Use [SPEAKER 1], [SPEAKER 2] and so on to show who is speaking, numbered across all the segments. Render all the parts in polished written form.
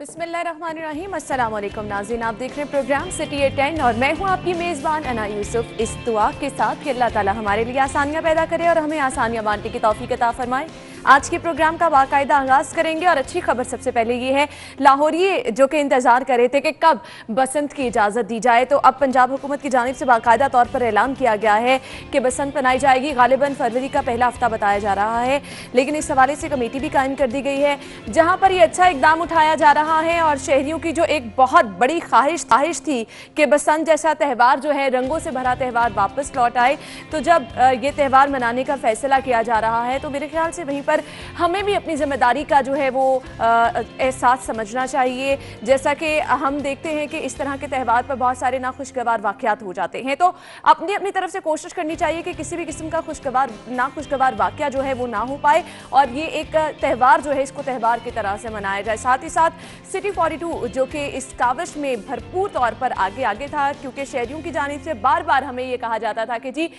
[SPEAKER 1] बिस्मिल्लाहिर्रहमानिर्रहीम। अस्सलाम वालेकुम नाज़रीन, आप देख रहे हैं प्रोग्राम सिटी एट 10 और मैं हूं आपकी मेज़बान अना यूसुफ। इस दुआ के साथ कि अल्लाह ताला हमारे लिए आसानियां पैदा करे और हमें आसानियां बांटने की तौफीक अता फरमाए। आज के प्रोग्राम का बाकायदा आगाज़ करेंगे और अच्छी खबर सबसे पहले ये है, लाहौरी जो कि इंतज़ार कर रहे थे कि कब बसंत की इजाज़त दी जाए, तो अब पंजाब हुकूमत की जानिब से बाकायदा तौर पर ऐलान किया गया है कि बसंत मनाई जाएगी। गालिबन फरवरी का पहला हफ्ता बताया जा रहा है, लेकिन इस हवाले से कमेटी भी कायम कर दी गई है जहाँ पर ये अच्छा इकदाम उठाया जा रहा है। और शहरियों की जो एक बहुत बड़ी ख्वाहिश थी कि बसंत जैसा त्यौहार जो है, रंगों से भरा त्यौहार वापस लौट आए, तो जब ये त्यौहार मनाने का फैसला किया जा रहा है तो मेरे ख्याल से वहीं पर हमें भी अपनी जिम्मेदारी का जो है वो एहसास समझना चाहिए। जैसा कि हम देखते हैं कि इस तरह के त्यौहार पर बहुत सारे नाखुशगवार वाक़यात हो जाते हैं, तो अपनी तरफ से कोशिश करनी चाहिए कि किसी भी किस्म का नाखुशगवार वाक़या जो है वो ना हो पाए और ये एक त्यौहार जो है इसको त्यौहार की तरह से मनाया जाए। साथ ही साथ सिटी 42 जो कि इस काविश में भरपूर तौर पर आगे था, क्योंकि शहरियों की जानिब से बार बार हमें ये कहा जाता था कि जी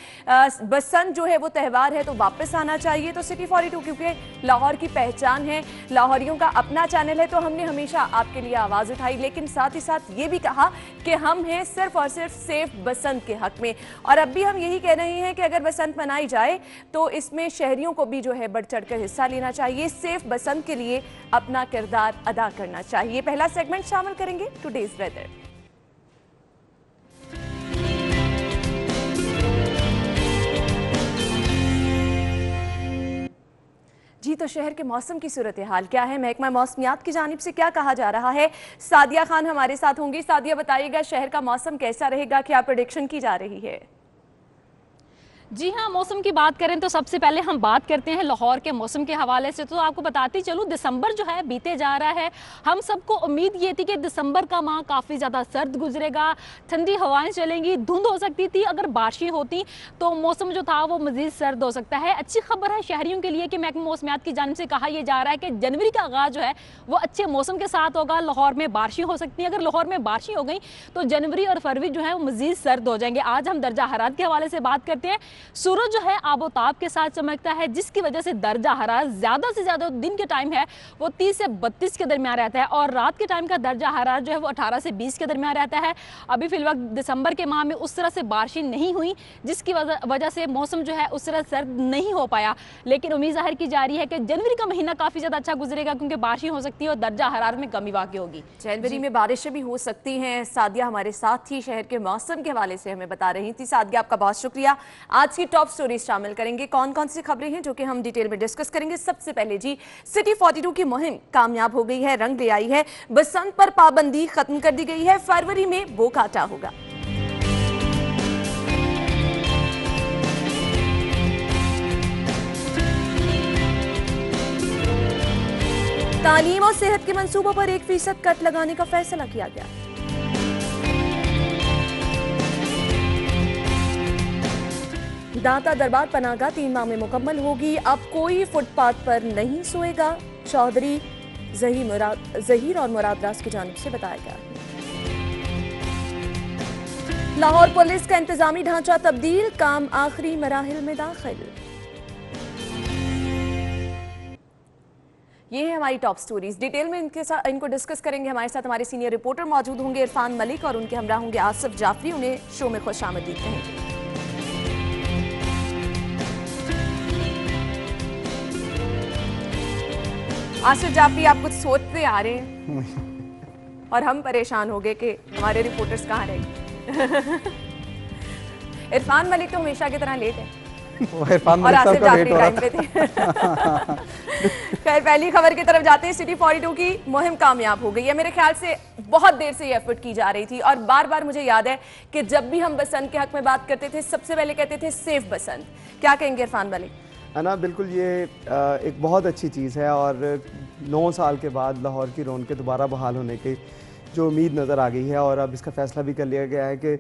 [SPEAKER 1] बसंत जो है वो त्यौहार है तो वापस आना चाहिए। तो सिटी 42 क्योंकि लाहौर की पहचान है, लाहौरियों का अपना चैनल है, तो हमने हमेशा आपके लिए आवाज़ उठाई, लेकिन साथ ही साथ ये भी कहा कि हम हैं सिर्फ और सिर्फ सेफ बसंत के हक में। और अब भी हम यही कह रहे हैं कि अगर बसंत मनाई जाए तो इसमें शहरियों को भी जो है बढ़ चढ़ कर हिस्सा लेना चाहिए, सेफ बसंत के लिए अपना किरदार अदा करना चाहिए। पहला सेगमेंट शामिल करेंगे टुडेज वेदर। जी, तो शहर के मौसम की सूरत हाल क्या है, महकमा मौसमियात की जानिब से क्या कहा जा रहा है, सादिया खान हमारे साथ होंगी। सादिया, बताइएगा शहर का मौसम कैसा रहेगा, क्या प्रेडिक्शन की जा रही है?
[SPEAKER 2] जी हाँ, मौसम की बात करें तो सबसे पहले हम बात करते हैं लाहौर के मौसम के हवाले से। तो आपको बताती चलूँ, दिसंबर जो है बीते जा रहा है। हम सबको उम्मीद ये थी कि दिसंबर का माह काफ़ी ज़्यादा सर्द गुजरेगा, ठंडी हवाएं चलेंगी, धुंध हो सकती थी, अगर बारिशें होती तो मौसम जो था वो मज़ीद सर्द हो सकता है। अच्छी खबर है शहरियों के लिए कि महकमा मौसमियात की जानिब से कहा यह जा रहा है कि जनवरी का आगाज़ जो है वो अच्छे मौसम के साथ होगा। लाहौर में बारिशें हो सकती हैं, अगर लाहौर में बारिशें हो गई तो जनवरी और फरवरी जो है वो मज़ीद सर्द हो जाएंगे। आज हम दर्जा हरारत के हवाले से बात करते हैं। सूरज जो है आबोताब के साथ चमकता है, जिसकी वजह से दर्जा हरारत ज़्यादा से ज़्यादा दिन के टाइम है वो 30 से 32 के दरमियान रहता है और रात के टाइम का दर्जा हरारत जो है वो 18 से 20 के दरमियान रहता है। अभी फिलवक्त दिसंबर के माह में उस तरह से बारिशें नहीं हुई, जिसकी वजह से मौसम जो है उस तरह सर्द नहीं हो पाया, लेकिन उम्मीद जाहिर की जा रही है कि जनवरी का महीना काफ़ी ज़्यादा अच्छा गुजरेगा, क्योंकि बारिशें हो सकती है और दर्जा हरारत में कमी वाक़ई होगी।
[SPEAKER 1] जनवरी में बारिशें भी हो सकती हैं। सादिया हमारे साथ थी, शहर के मौसम के हवाले से हमें बता रही थी। सादिया, आपका बहुत शुक्रिया। आज की टॉप स्टोरीज शामिल करेंगे, कौन कौन सी खबरें हैं जो कि हम डिटेल में डिस्कस करेंगे। सबसे पहले जी, सिटी 42 की मुहिम कामयाब हो गई है, रंग ले आई है। बसंत पर पाबंदी खत्म कर दी गई है, फरवरी में बो काटा होगा। तालीम और सेहत के मंसूबों पर 1% कट लगाने का फैसला किया गया। दाता दरबार पनाहगाह 3 माह में मुकम्मल होगी, अब कोई फुटपाथ पर नहीं सोएगा, चौधरी जहीर और मुराद राज की जानिब से बताया गया। लाहौर पुलिस का इंतजामी ढांचा तब्दील, काम आखिरी मराहिल में दाखिल। ये है हमारी टॉप स्टोरीज, डिटेल में इनको डिस्कस करेंगे। हमारे साथ हमारे सीनियर रिपोर्टर मौजूद होंगे इरफान मलिक और उनके हमरा होंगे आसिफ जाफरी। उन्हें शो में खुशामदीद कहेंगे। आसिफ जाफरी, आप कुछ सोचते आ रहे हैं और हम परेशान हो गए कि हमारे रिपोर्टर्स कहाँ रह गए। इरफान मलिक तो हमेशा की तरह लेट है और आसिफ जाफरी टाइम पे थे। खैर, पहली खबर की तरफ जाते हैं। सिटी 42 की मुहिम कामयाब हो गई है। मेरे ख्याल से बहुत देर से ये एफर्ट की जा रही थी और बार बार मुझे याद है कि जब भी हम बसंत के हक में बात करते थे सबसे पहले कहते थे सेफ बसंत। क्या कहेंगे इरफान मलिक?
[SPEAKER 3] है ना, बिल्कुल ये एक बहुत अच्छी चीज़ है और 9 साल के बाद लाहौर की रौनकें दोबारा बहाल होने की जो उम्मीद नज़र आ गई है और अब इसका फ़ैसला भी कर लिया गया है कि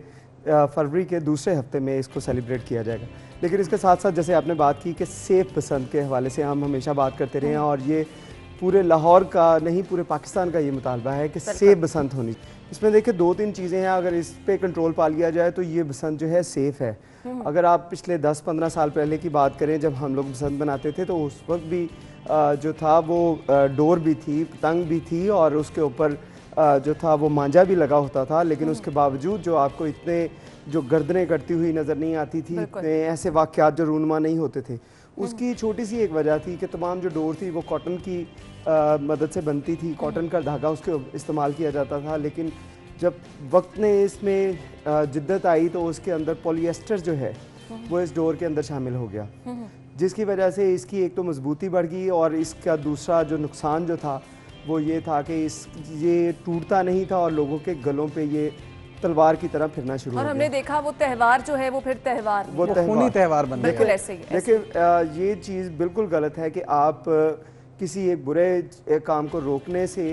[SPEAKER 3] फरवरी के दूसरे हफ्ते में इसको सेलिब्रेट किया जाएगा। लेकिन इसके साथ साथ जैसे आपने बात की कि सेफ बसंत के हवाले से हम हमेशा बात करते रहे हैं और ये पूरे लाहौर का नहीं पूरे पाकिस्तान का ये मुतालबा है कि सेफ बसंत होनी। इसमें देखिए 2-3 चीज़ें हैं, अगर इस पे कंट्रोल पा लिया जाए तो ये बसंत जो है सेफ़ है। अगर आप पिछले 10-15 साल पहले की बात करें, जब हम लोग बसंत बनाते थे तो उस वक्त भी जो था वो डोर भी थी, पतंग भी थी और उसके ऊपर जो था वो मांझा भी लगा होता था, लेकिन उसके बावजूद जो आपको इतने जो गर्दनें कटती हुई नज़र नहीं आती थी, इतने ऐसे वाक़यात जो रूनुमा नहीं होते थे। उसकी छोटी सी एक वजह थी कि तमाम जो डोर थी वो कॉटन की मदद से बनती थी, कॉटन का धागा उसके इस्तेमाल किया जाता था। लेकिन जब वक्त ने इसमें जिद्दत आई तो उसके अंदर पॉलिएस्टर जो है वो इस डोर के अंदर शामिल हो गया, जिसकी वजह से इसकी एक तो मजबूती बढ़ गई और इसका दूसरा जो नुकसान जो था वो ये था कि ये टूटता नहीं था और लोगों के गलों पे ये तलवार की तरह फिरना शुरू हो गया।
[SPEAKER 1] और हमने देखा वो त्यौहार जो है वो फिर त्यौहार
[SPEAKER 3] वो खूनी त्यौहार बन गया।
[SPEAKER 1] बिल्कुल ऐसे ही।
[SPEAKER 3] देखिए ये चीज़ बिल्कुल गलत है कि आप किसी एक बुरे काम को रोकने से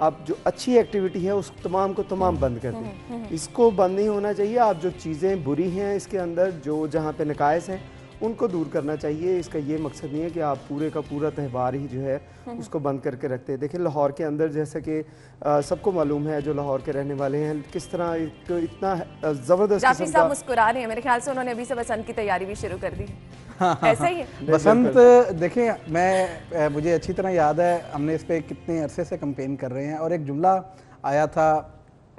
[SPEAKER 3] आप जो अच्छी एक्टिविटी है उस तमाम को तमाम बंद कर दें। इसको बंद नहीं होना चाहिए। आप जो चीज़ें बुरी हैं इसके अंदर, जो जहाँ पे नकायस हैं उनको दूर करना चाहिए। इसका ये मकसद नहीं है कि आप पूरे का पूरा त्यौहार ही जो है उसको बंद करके रखते हैं। देखिए लाहौर के अंदर जैसे कि सबको मालूम है जो लाहौर के रहने वाले हैं, किस तरह इतना ज़बरदस्त
[SPEAKER 1] जाफी साहब मुस्कुरा रहे हैं, मेरे ख्याल से उन्होंने अभी से बसंत की तैयारी भी शुरू कर दी। ऐसा ही है
[SPEAKER 4] बसंत। देखिए मुझे अच्छी तरह याद है, हमने इस पर कितने अरसे से कंपेन कर रहे हैं और एक जुमला आया था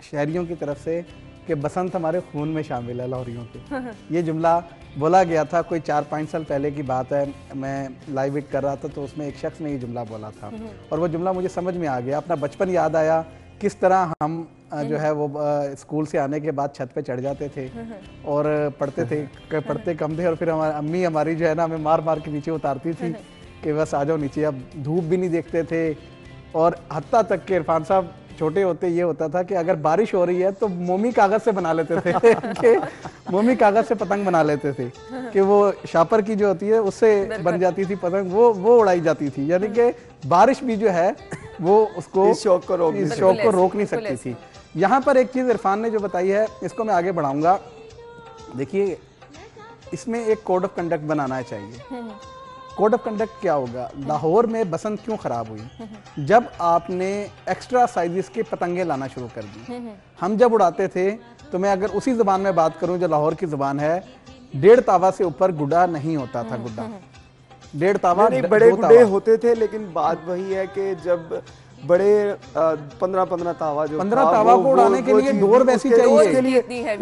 [SPEAKER 4] शहरियों की तरफ से कि बसंत हमारे खून में शामिल है लाहौरियों के। ये जुमला बोला गया था, कोई 4-5 साल पहले की बात है। मैं लाइव इट कर रहा था तो उसमें एक शख्स ने ये जुमला बोला था और वो जुमला मुझे समझ में आ गया। अपना बचपन याद आया, किस तरह हम जो है वो स्कूल से आने के बाद छत पे चढ़ जाते थे और पढ़ते थे, पढ़ते कम थे और फिर हमारी अम्मी हमारी जो है ना हमें मार मार के नीचे उतारती थी कि बस आ जाओ नीचे। अब धूप भी नहीं देखते थे और हत्ता तक के इरफान साहब छोटे होते ये होता था कि अगर बारिश हो रही है तो मोमी कागज से बना लेते थे कि मोमी कागज से पतंग बना लेते थे कि वो शापर की जो होती है उससे बन जाती थी पतंग, वो उड़ाई जाती थी। यानी कि बारिश भी जो है वो उसको इस शौक को रोक नहीं सकती थी। यहाँ पर एक चीज़ इरफान ने जो बताई है इसको मैं आगे बढ़ाऊंगा। देखिए इसमें एक कोड ऑफ कंडक्ट बनाना चाहिए। कोड ऑफ कंडक्ट क्या होगा? लाहौर में बसंत क्यों खराब हुई? जब आपने एक्स्ट्रा साइजेस के पतंगे लाना शुरू कर दी। हम जब उड़ाते थे तो मैं अगर उसी ज़बान में बात करूं जो लाहौर की ज़बान है, 1.5 तावा से ऊपर गुड्डा नहीं होता था। गुड्डा 1.5 तावा
[SPEAKER 3] बड़े गुड्डे होते थे, लेकिन बात वही है कि जब बड़े 15 तावा जो
[SPEAKER 4] 15 तावा को उड़ाने के लिए डोर वैसी चाहिए।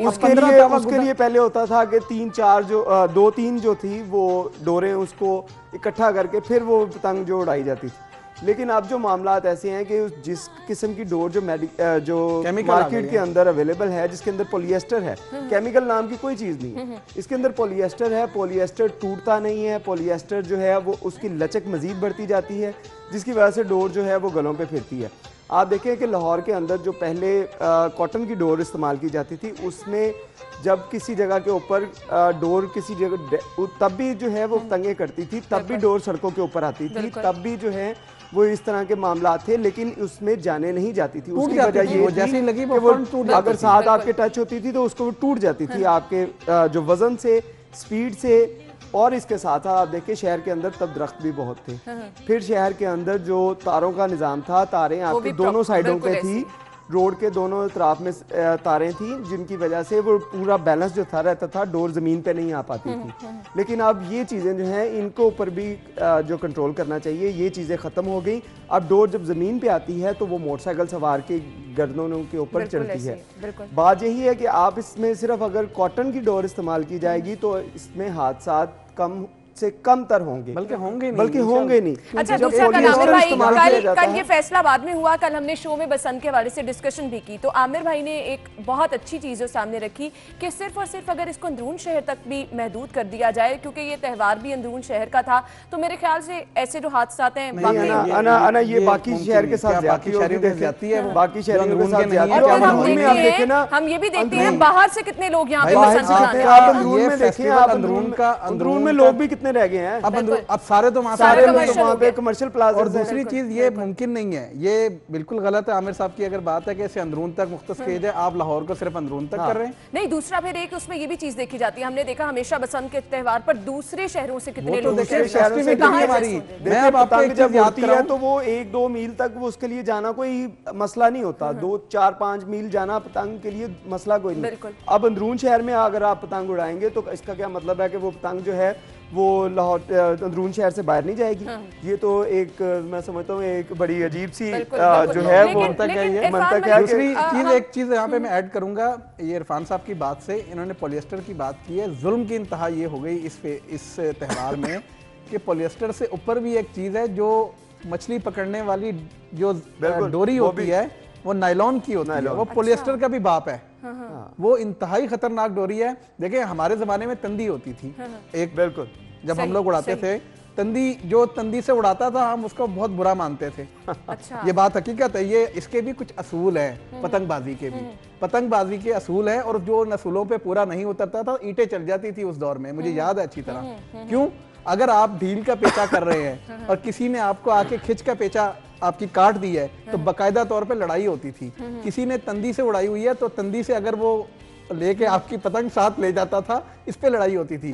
[SPEAKER 3] उसके लिए पहले होता था कि 3-4 जो 2-3 जो थी वो डोरें उसको इकट्ठा करके फिर वो पतंग जो उड़ाई जाती थी। लेकिन अब जो मामलात ऐसे हैं कि जिस किस्म की डोर जो मार्केट के अंदर अवेलेबल है, जिसके अंदर पॉलिएस्टर है, केमिकल नाम की कोई चीज़ नहीं है, इसके अंदर पॉलिएस्टर है। पॉलिएस्टर टूटता नहीं है, पॉलिएस्टर जो है वो उसकी लचक मजीद बढ़ती जाती है, जिसकी वजह से डोर जो है वो गलों पे फिरती है। आप देखें कि लाहौर के अंदर जो पहले कॉटन की डोर इस्तेमाल की जाती थी, उसमें जब किसी जगह के ऊपर डोर किसी जगह, तब भी जो है वो पतंगे करती थी, तब भी डोर सड़कों के ऊपर आती थी, तब भी जो है वो इस तरह के मामला थे, लेकिन उसमें जाने नहीं जाती थी। उसकी वजह ये जैसे लगी वो अगर साथ आपके टच होती थी तो उसको वो टूट जाती थी आपके जो वजन से, स्पीड से। और इसके साथ साथ आप देखिए शहर के अंदर तब दरख्त भी बहुत थे। फिर शहर के अंदर जो तारों का निज़ाम था, तारें आपकी दोनों साइडों पे थी, रोड के दोनों तरफ में तारें थी, जिनकी वजह से वो पूरा बैलेंस जो था रहता था, डोर ज़मीन पे नहीं आ पाती थी। लेकिन अब ये चीज़ें जो हैं इनको ऊपर भी जो कंट्रोल करना चाहिए, ये चीज़ें ख़त्म हो गई। अब डोर जब ज़मीन पे आती है तो वो मोटरसाइकिल सवार के गर्दनों के ऊपर चढ़ती है। बात यही है कि आप इसमें सिर्फ अगर कॉटन की डोर इस्तेमाल की जाएगी तो इसमें हादसा कम से कम तर होंगे, बल्कि होंगे नहीं।
[SPEAKER 1] अच्छा, दूसरा कल आमिर भाई, कल ये फैसला बाद में हुआ, कल हमने शो में बसंत के हवाले से डिस्कशन भी की, तो आमिर भाई ने एक बहुत अच्छी चीज जो सामने रखी कि सिर्फ और सिर्फ अगर इसको अंदरून शहर तक भी महदूद कर दिया जाए, क्योंकि ये त्यौहार भी अंदरून शहर का था, तो मेरे ख्याल से ऐसे जो हादसा हैं
[SPEAKER 3] ये बाकी शहर के साथ जाती है, बाकी शहरों के साथ जाती है।
[SPEAKER 1] हम ये भी देखते हैं बाहर से कितने लोग यहाँ पे बसंत मनाते हैं,
[SPEAKER 3] अंदरून में लोग भी कितने रह गए हैं?
[SPEAKER 4] अब सारे तो वहाँ
[SPEAKER 3] सारे
[SPEAKER 1] commercial
[SPEAKER 3] वहाँ
[SPEAKER 1] हो
[SPEAKER 3] पे
[SPEAKER 1] गए।
[SPEAKER 3] Commercial plaza.
[SPEAKER 4] और दूसरी चीज ये मुमकिन नहीं है, ये बिल्कुल गलत है आमिर साहब की अगर बात है कि इसे अंदरून तक मुख्तस किया जाए, आप लाहौर को सिर्फ अंदरून तक कर रहे हैं।
[SPEAKER 1] नहीं, दूसरा फिर एक उसमें ये भी चीज देखी जाती है, हमने देखा हमेशा बसंत के त्योहार पर दूसरे शहरों से कितने
[SPEAKER 4] वो तो
[SPEAKER 1] लोग
[SPEAKER 4] देखिए
[SPEAKER 1] हैं।
[SPEAKER 3] शहरों से
[SPEAKER 1] कहाँ
[SPEAKER 4] हमारी
[SPEAKER 1] से सुन-
[SPEAKER 4] मैं अब आपको एक
[SPEAKER 3] जब
[SPEAKER 4] चीज याद
[SPEAKER 3] होती है
[SPEAKER 4] कराऊं,
[SPEAKER 3] तो वो 1-2 मील तक वो उसके लिए जाना कोई मसला नहीं होता, 2-4-5 मील जाना पतंग के लिए मसला कोई नहीं।
[SPEAKER 1] बिल्कुल।
[SPEAKER 3] अब अंदरून शहर में अगर आप पतंग उड़ाएंगे तो इसका क्या मतलब है कि वो पतंग जो है वो लाहौर अंदरून शहर से बाहर नहीं जाएगी। ये तो एक मैं समझता हूँ एक बड़ी अजीब सी
[SPEAKER 1] बिल्कुल,
[SPEAKER 3] जो
[SPEAKER 1] बिल्कुल।
[SPEAKER 3] है
[SPEAKER 1] लेकिन-
[SPEAKER 3] वो
[SPEAKER 1] लेकिन
[SPEAKER 3] मनता
[SPEAKER 1] इरफान
[SPEAKER 3] क्या है
[SPEAKER 1] मलिक,
[SPEAKER 4] दूसरी
[SPEAKER 3] कि
[SPEAKER 4] चीज एक चीज यहाँ पे मैं ऐड करूंगा, ये इरफान साहब की बात से इन्होंने पॉलिएस्टर की बात की है, जुल्म की इंतहा ये हो गई इस त्योहार में कि पॉलिएस्टर से ऊपर भी एक चीज है जो मछली पकड़ने वाली जो
[SPEAKER 3] बिल्कुल,
[SPEAKER 4] डोरी
[SPEAKER 3] वो
[SPEAKER 4] होती
[SPEAKER 3] भी-
[SPEAKER 4] है वो नायलॉन की होती है,
[SPEAKER 3] नायलॉन।
[SPEAKER 4] वो पॉलिएस्टर का भी बाप है। वो इंतहाई खतरनाक डोरी है। देखिए हमारे जमाने में तंदी होती थी एक,
[SPEAKER 3] बिल्कुल
[SPEAKER 4] जब हम
[SPEAKER 1] सही,
[SPEAKER 4] लोग उड़ाते
[SPEAKER 1] सही।
[SPEAKER 4] थे, तंदी जो तंदी से उड़ाता था हम उसको बहुत बुरा मानते थे।
[SPEAKER 1] अच्छा,
[SPEAKER 4] ये बात हकीकत है, ये इसके भी कुछ असूल हैं, पतंगबाजी के भी पतंगबाजी के असूल हैं, और जो उन असूलों पे पूरा नहीं उतरता था ईंटें चल जाती थी उस दौर में, मुझे याद है अच्छी तरह। क्यों? अगर आप ढील का पेचा कर रहे हैं और किसी ने आपको आके खिंच का पेचा आपकी काट दी है तो बाकायदा तौर पे लड़ाई होती थी। किसी ने तंदी से उड़ाई हुई है तो तंदी से अगर वो लेके आपकी पतंग साथ ले जाता था, इस पे लड़ाई होती थी।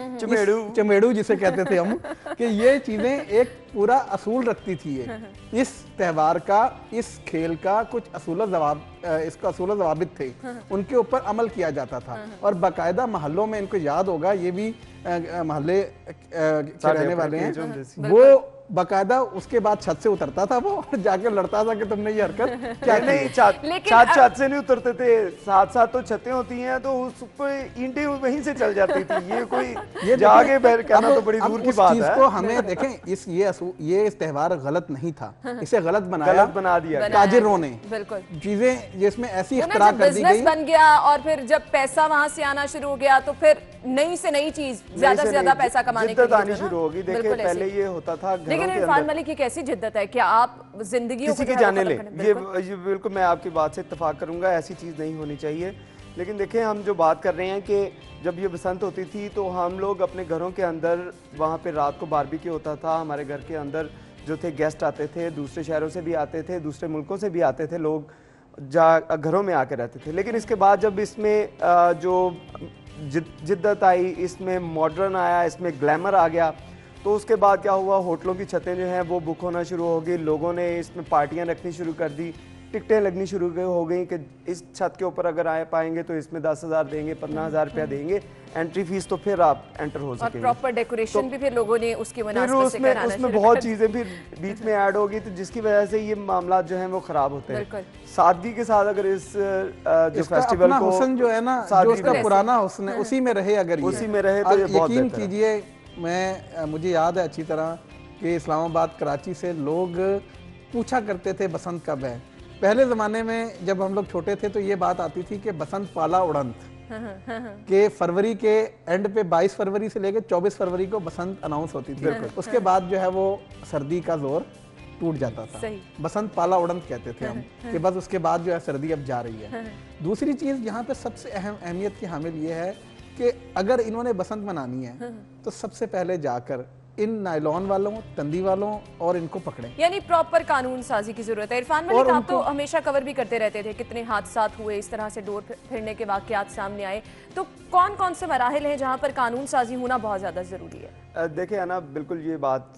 [SPEAKER 4] चमेड़ू जिसे कहते थे हम, कि ये चीजें एक पूरा असूल रखती थी। ये इस त्योहार का, इस खेल का कुछ इसका असूल जवाबित थे, उनके ऊपर अमल किया जाता था। और बाकायदा मोहल्लों में, इनको याद होगा, ये भी मोहल्ले के रहने वाले हैं, वो बाकायदा उसके बाद छत से उतरता था वो और जाके लड़ता था कि तुमने ये हरकत क्या की।
[SPEAKER 3] नहीं, छत से नहीं उतरते थे, साथ साथ तो छतें होती हैं तो उस पे ईंटें वहीं से चल जाती थी। ये कोई जाके बैठ करना तो बड़ी दूर की बात है।
[SPEAKER 4] को हमें देखें, इस त्योहार गलत नहीं था, इसे गलत
[SPEAKER 3] बना दिया
[SPEAKER 4] ताजिरों ने।
[SPEAKER 1] बिल्कुल,
[SPEAKER 4] चीजें जिसमें ऐसी
[SPEAKER 1] वो ना
[SPEAKER 4] इख्तरा
[SPEAKER 1] जब
[SPEAKER 4] कर दी
[SPEAKER 1] बिजनेस
[SPEAKER 4] गई,
[SPEAKER 1] बन गया और फिर जब पैसा वहां से आना शुरू हो गया तो फिर नई से नई चीज, ज्यादा से ज्यादा पैसा कमाने के
[SPEAKER 3] जिद्दत
[SPEAKER 1] लिए
[SPEAKER 3] आनी
[SPEAKER 1] जो ना,
[SPEAKER 3] शुरू होगी। देखिए
[SPEAKER 1] बिल्कुल
[SPEAKER 3] पहले
[SPEAKER 1] ऐसे।
[SPEAKER 3] ये होता था घरों
[SPEAKER 1] लेकिन
[SPEAKER 3] के
[SPEAKER 1] इरफान
[SPEAKER 3] अंदर
[SPEAKER 1] मलिक की कैसी जिद्दत है, क्या आप जिंदगी
[SPEAKER 3] किसी की जाने ले, ये बिल्कुल मैं आपकी बात से इत्तेफाक करूंगा, ऐसी चीज़ नहीं होनी चाहिए। लेकिन देखें हम जो बात कर रहे हैं कि जब ये बसंत होती थी तो हम लोग अपने घरों के अंदर, वहाँ पे रात को बारबेक्यू होता था, हमारे घर के अंदर जो थे गेस्ट आते थे, दूसरे शहरों से भी आते थे, दूसरे मुल्कों से भी आते थे लोग, घरों में आके रहते थे। लेकिन इसके बाद जब इसमें जो जिद्दत आई, इसमें मॉडर्न आया, इसमें ग्लैमर आ गया, तो उसके बाद क्या हुआ, होटलों की छतें जो हैं वो बुक होना शुरू हो गई, लोगों ने इसमें पार्टियां रखनी शुरू कर दी, टिकटें लगनी शुरू हो गई कि इस छत के ऊपर अगर आए पाएंगे तो इसमें 10,000 देंगे, 15,000 रुपया देंगे एंट्री फीस, तो फिर आप एंटर हो
[SPEAKER 1] और
[SPEAKER 3] सकेंगे।
[SPEAKER 1] प्रॉपर डेकोरेशन भी फिर लोगों ने उसकी
[SPEAKER 3] फिर
[SPEAKER 1] मुनासिबत से कराना
[SPEAKER 3] उसमें
[SPEAKER 1] शुरू
[SPEAKER 3] बहुत
[SPEAKER 1] कर
[SPEAKER 3] चीज़ें फिर बीच में ऐड होगी, तो जिसकी वजह से ये मामला जो है वो ख़राब होते
[SPEAKER 1] बिल्कुल।
[SPEAKER 3] हैं। सादगी के साथ अगर इस जो
[SPEAKER 4] इसका
[SPEAKER 3] फेस्टिवल
[SPEAKER 4] अपना
[SPEAKER 3] को
[SPEAKER 4] हुस्न जो है ना, जो
[SPEAKER 3] सादगी
[SPEAKER 4] उसका
[SPEAKER 3] में-
[SPEAKER 4] पुराना हुस्न है उसी में रहे, अगर ये
[SPEAKER 3] उसी में रहे तो
[SPEAKER 4] अब
[SPEAKER 3] ये बहुत
[SPEAKER 4] यकीन
[SPEAKER 3] बेहतर है।
[SPEAKER 4] कीजिए, मुझे याद है अच्छी तरह कि इस्लामाबाद, कराची से लोग पूछा करते थे बसंत कब है। पहले ज़माने में जब हम लोग छोटे थे तो ये बात आती थी कि बसंत पाला उड़ंत, कि फरवरी के एंड पे 22 फरवरी से लेकर 24 फरवरी को बसंत अनाउंस होती थी। उसके बाद जो है वो सर्दी का जोर टूट जाता था।
[SPEAKER 1] सही।
[SPEAKER 4] बसंत पाला उड़ंत कहते थे हम, कि बस उसके बाद जो है सर्दी अब जा रही है। दूसरी चीज़ यहाँ पे सबसे अहमियत की हामिल ये है कि अगर इन्होंने बसंत मनानी है तो सबसे पहले जाकर इन नायलॉन वालों, तंदी वालों और इनको पकड़ें,
[SPEAKER 1] यानी प्रॉपर कानून साजी की जरूरत है। इरफान मलिक, आप तो हमेशा कवर भी करते रहते थे, कितने हादसात हुए, इस तरह से डोर फिरने के वाकयात सामने आए, तो कौन कौन से मराहिल हैं जहां पर कानून साजी होना बहुत ज्यादा जरूरी है?
[SPEAKER 3] देखिए ना, बिल्कुल ये बात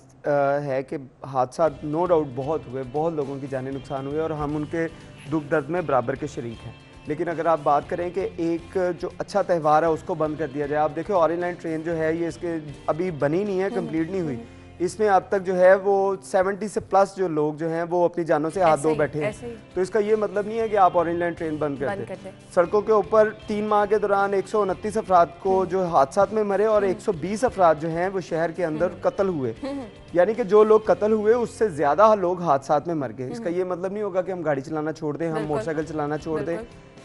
[SPEAKER 3] है कि हादसा नो डाउट बहुत हुए, बहुत लोगों की जानी नुकसान हुए और हम उनके दुख दर्द में बराबर के शरीक हैं। लेकिन अगर आप बात करें कि एक जो अच्छा त्यौहार है उसको बंद कर दिया जाए, आप देखिए ऑरेंज लाइन ट्रेन जो है ये इसके अभी बनी नहीं है, कंप्लीट नहीं हुई, इसमें अब तक जो है वो 70 से प्लस जो लोग जो हैं वो अपनी जानों से हाथ धो बैठे हैं। तो इसका ये मतलब नहीं है कि आप ऑरेंज लाइन ट्रेन बंद कर दें। सड़कों के ऊपर 3 माह के दौरान 129 अफराद को जो हादसात में मरे और 120 अफराद जो हैं वो शहर के अंदर कत्ल हुए, यानी कि जो लोग कत्ल हुए उससे ज्यादा लोग हादसात में मर गए। इसका ये मतलब नहीं होगा कि हम गाड़ी चलाना छोड़ दें, हम मोटरसाइकिल चलाना छोड़ दें,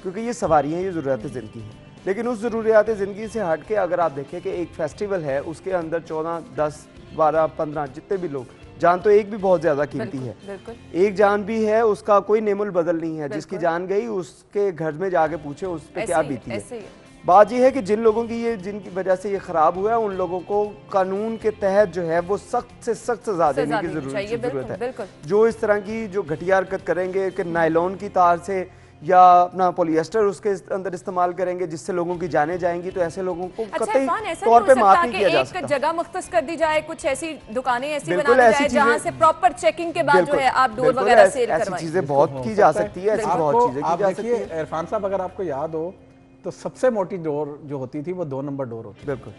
[SPEAKER 3] क्योंकि ये सवारियाँ, ये ज़रूरत ज़िंदगी है। लेकिन उस ज़रूरियात ज़िंदगी से हट के अगर आप देखें कि एक फेस्टिवल है, उसके अंदर 14, 10, 12, 15 जितने भी लोग, जान तो एक भी बहुत ज़्यादा कीमती है, एक जान भी है उसका कोई नेमुल बदल नहीं है। जिसकी जान गई उसके घर में जाके पूछे उस पर क्या बीती है। बात ये है कि जिन लोगों की ये जिनकी वजह से ये खराब हुआ है उन लोगों को कानून के तहत जो है वो सख्त से सख्त सजा देने की जरूरत है। जो इस तरह की जो घटिया हरकत करेंगे कि नायलॉन की तार से या अपना पॉलिएस्टर उसके अंदर इस्तेमाल करेंगे जिससे लोगों की जानें जाएंगी, तो ऐसे लोगों को कतई तौर पे माफ नहीं किया जा सकता।
[SPEAKER 1] जगह मुख्तस कर दी जाए, कुछ ऐसी दुकानें ऐसी बना दी जाए जहां से प्रॉपर चेकिंग के बाद जो है आप डोर वगैरह सेल करवाएं।
[SPEAKER 3] ऐसी चीजें बहुत की जा सकती है, ऐसी बहुत चीजें की जा सकती है।
[SPEAKER 4] इरफान साहब, अगर आपको याद हो तो सबसे मोटी डोर जो होती थी वो 2 नंबर डोर होती थी, बिल्कुल,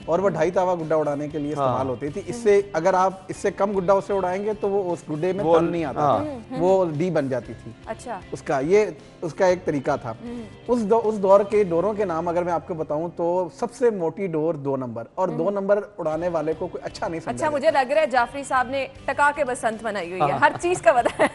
[SPEAKER 4] और वो 2.5 तावा गुड्डा उड़ाने के लिए इस्तेमाल होती थी। इससे अगर आप इससे कम गुड्डा उससे उड़ाएंगे तो वो उस गुड्डे में तल नहीं आता था, वो डी बन जाती थी। अच्छा, उसका एक तरीका था। उस दौर के डोरों के नाम अगर मैं आपको बताऊं तो सबसे मोटी डोर 2 नंबर, और 2 नंबर उड़ाने वाले को कोई अच्छा नहीं समझा।
[SPEAKER 1] अच्छा, मुझे लग रहा है जाफरी साहब ने टका के बसंत बनाई हुई है, हर चीज का बताया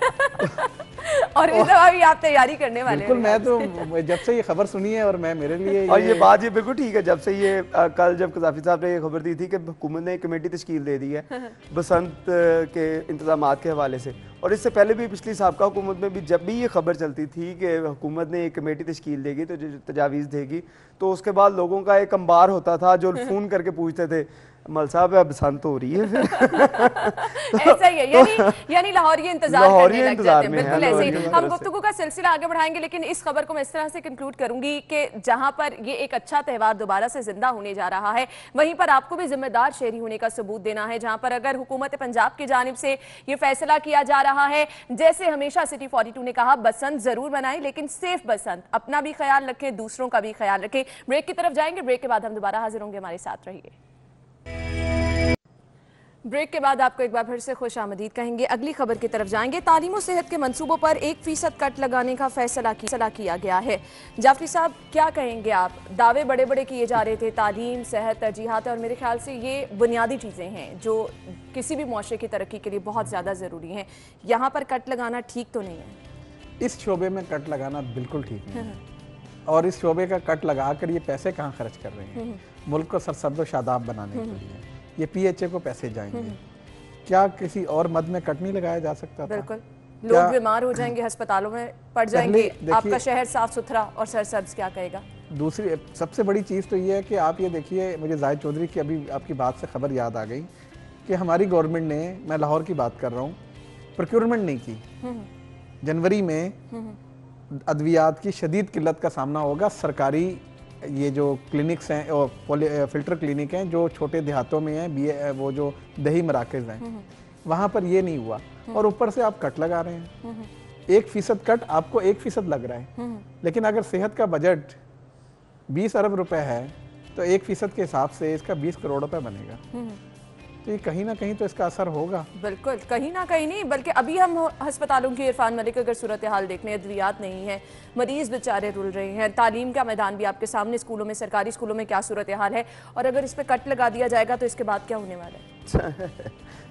[SPEAKER 1] और इस दफा भी आप तैयारी करने वाले हैं।
[SPEAKER 4] बिल्कुल, मैं तो जब से ये खबर सुनी है और मैं मेरे लिए
[SPEAKER 3] और ये बात ये बिल्कुल ठीक है, जब से ये कल जब कज़ाफ़ी साहब ने ये खबर दी थी कि हुकूमत ने एक कमेटी तश्कील दे दी है बसंत के इंतजामात के हवाले से, और इससे पहले भी पिछली साबका हुकूमत में भी जब भी ये खबर चलती थी कि हुकूमत ने एक कमेटी तश्कील देगी तो तजावीज़ देगी, तो उसके बाद लोगों का एक अंबार होता था जो फ़ोन करके पूछते थे मल साहब अब बसंत हो रही है
[SPEAKER 1] ऐसा ही है, यानी लाहौरी इंतजार करने लग जाते हैं। बिल्कुल ऐसे ही हम गुफ्तगू का सिलसिला आगे बढ़ाएंगे, लेकिन इस खबर को मैं इस तरह से कंक्लूड करूंगी कि जहां पर ये एक अच्छा त्यौहार दोबारा से जिंदा होने जा रहा है, वहीं पर आपको भी जिम्मेदार शहरी होने का सबूत देना है। जहां पर अगर हुकूमत पंजाब की जानिब से ये फैसला किया जा रहा है, जैसे हमेशा सिटी 42 ने कहा, बसंत जरूर बनाएं लेकिन सेफ बसंत, अपना भी ख्याल रखें, दूसरों का भी ख्याल रखें। ब्रेक की तरफ जाएंगे, ब्रेक के बाद हम दोबारा हाजिर होंगे, हमारे साथ रहिए। ब्रेक के बाद आपको एक बार फिर से खुश आमदीद कहेंगे। अगली खबर की तरफ जाएंगे। तालीम और सेहत के मंसूबों पर 1% कट लगाने का फैसला किया गया है। जाफरी साहब, क्या कहेंगे आप? दावे बड़े बड़े किए जा रहे थे, तालीम, सेहत, तरजीहात, और मेरे ख्याल से ये बुनियादी चीज़ें हैं जो किसी भी मुआशरे की तरक्की के लिए बहुत ज़्यादा ज़रूरी हैं। यहाँ पर कट लगाना ठीक तो नहीं है?
[SPEAKER 4] इस शोबे में कट लगाना बिल्कुल ठीक नहीं है, और इस शोबे का कट लगा कर ये पैसे कहाँ खर्च कर रहे हैं? मुल्क को सरसब्ज़ व शादाब बनाने के लिए ये PHA को पैसे जाएंगे। क्या किसी और मद में कट नहीं लगाया जा सकता था?
[SPEAKER 1] बिल्कुल, लोग बीमार हो जाएंगे, अस्पतालों में पड़ जाएंगे, आपका शहर साफ सुथरा और सरसब्ज क्या कहेगा? दूसरी
[SPEAKER 4] सबसे बड़ी चीज़ तो ये है कि आप ये देखिए, मुझे जाहिद चौधरी की अभी आपकी बात से खबर याद आ गई कि हमारी गवर्नमेंट ने, मैं लाहौर की बात कर रहा हूँ, प्रोक्योरमेंट नहीं की। जनवरी में अद्वियात की शदीद किल्लत का सामना होगा। सरकारी ये जो क्लिनिक्स हैं और फिल्टर क्लिनिक हैं जो छोटे देहातों में हैं, वो जो दही मराकज़ हैं, वहाँ पर ये नहीं हुआ, और ऊपर से आप कट लगा रहे हैं। 1% कट आपको 1% लग रहा है, लेकिन अगर सेहत का बजट 20 अरब रुपए है तो 1% के हिसाब से इसका 20 करोड़ रुपए बनेगा। तो ये कहीं ना कहीं तो इसका असर होगा।
[SPEAKER 1] बिल्कुल, कहीं ना कहीं नहीं, बल्कि अभी हम अस्पतालों की, इरफान मलिक, अगर सूरत हाल देखने, अद्वियात नहीं है, मरीज बेचारे रुल रहे हैं, तालीम का मैदान भी आपके सामने, स्कूलों में, सरकारी स्कूलों में क्या सूरत हाल है, और अगर इस पर कट लगा दिया जाएगा तो इसके बाद क्या होने वाला है?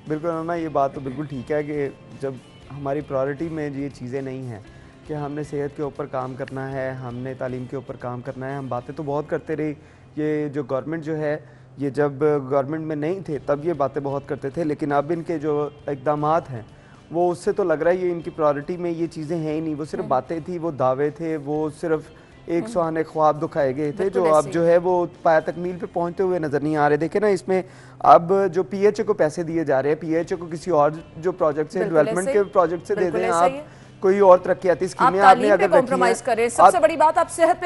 [SPEAKER 3] बिल्कुल ना, ये बात तो बिल्कुल ठीक है कि जब हमारी प्रायोरिटी में ये चीज़ें नहीं हैं कि हमने सेहत के ऊपर काम करना है, हमने तालीम के ऊपर काम करना है, हम बातें तो बहुत करते रही। ये जो गवर्नमेंट जो है, ये जब गवर्नमेंट में नहीं थे तब ये बातें बहुत करते थे, लेकिन अब इनके जो इक़दामात हैं वो उससे तो लग रहा है ये इनकी प्रायोरिटी में ये चीज़ें हैं ही नहीं। वो सिर्फ बातें थी, वो दावे थे, वो सिर्फ एक सुहाने ख्वाब दिखाए गए थे जो अब जो है वो पाया तकमील पे पहुंचते हुए नज़र नहीं आ रहे। देखे ना, इसमें अब जो PHA को पैसे दिए जा रहे हैं, PHA को किसी और जो प्रोजेक्ट से, डेवलपमेंट के प्रोजेक्ट से दे दें, आप कोई और तरक्याती स्कीमें आपने अगर
[SPEAKER 1] कॉम्प्रोमाइज कर रहे हैं, सबसे बड़ी बात आप सेहत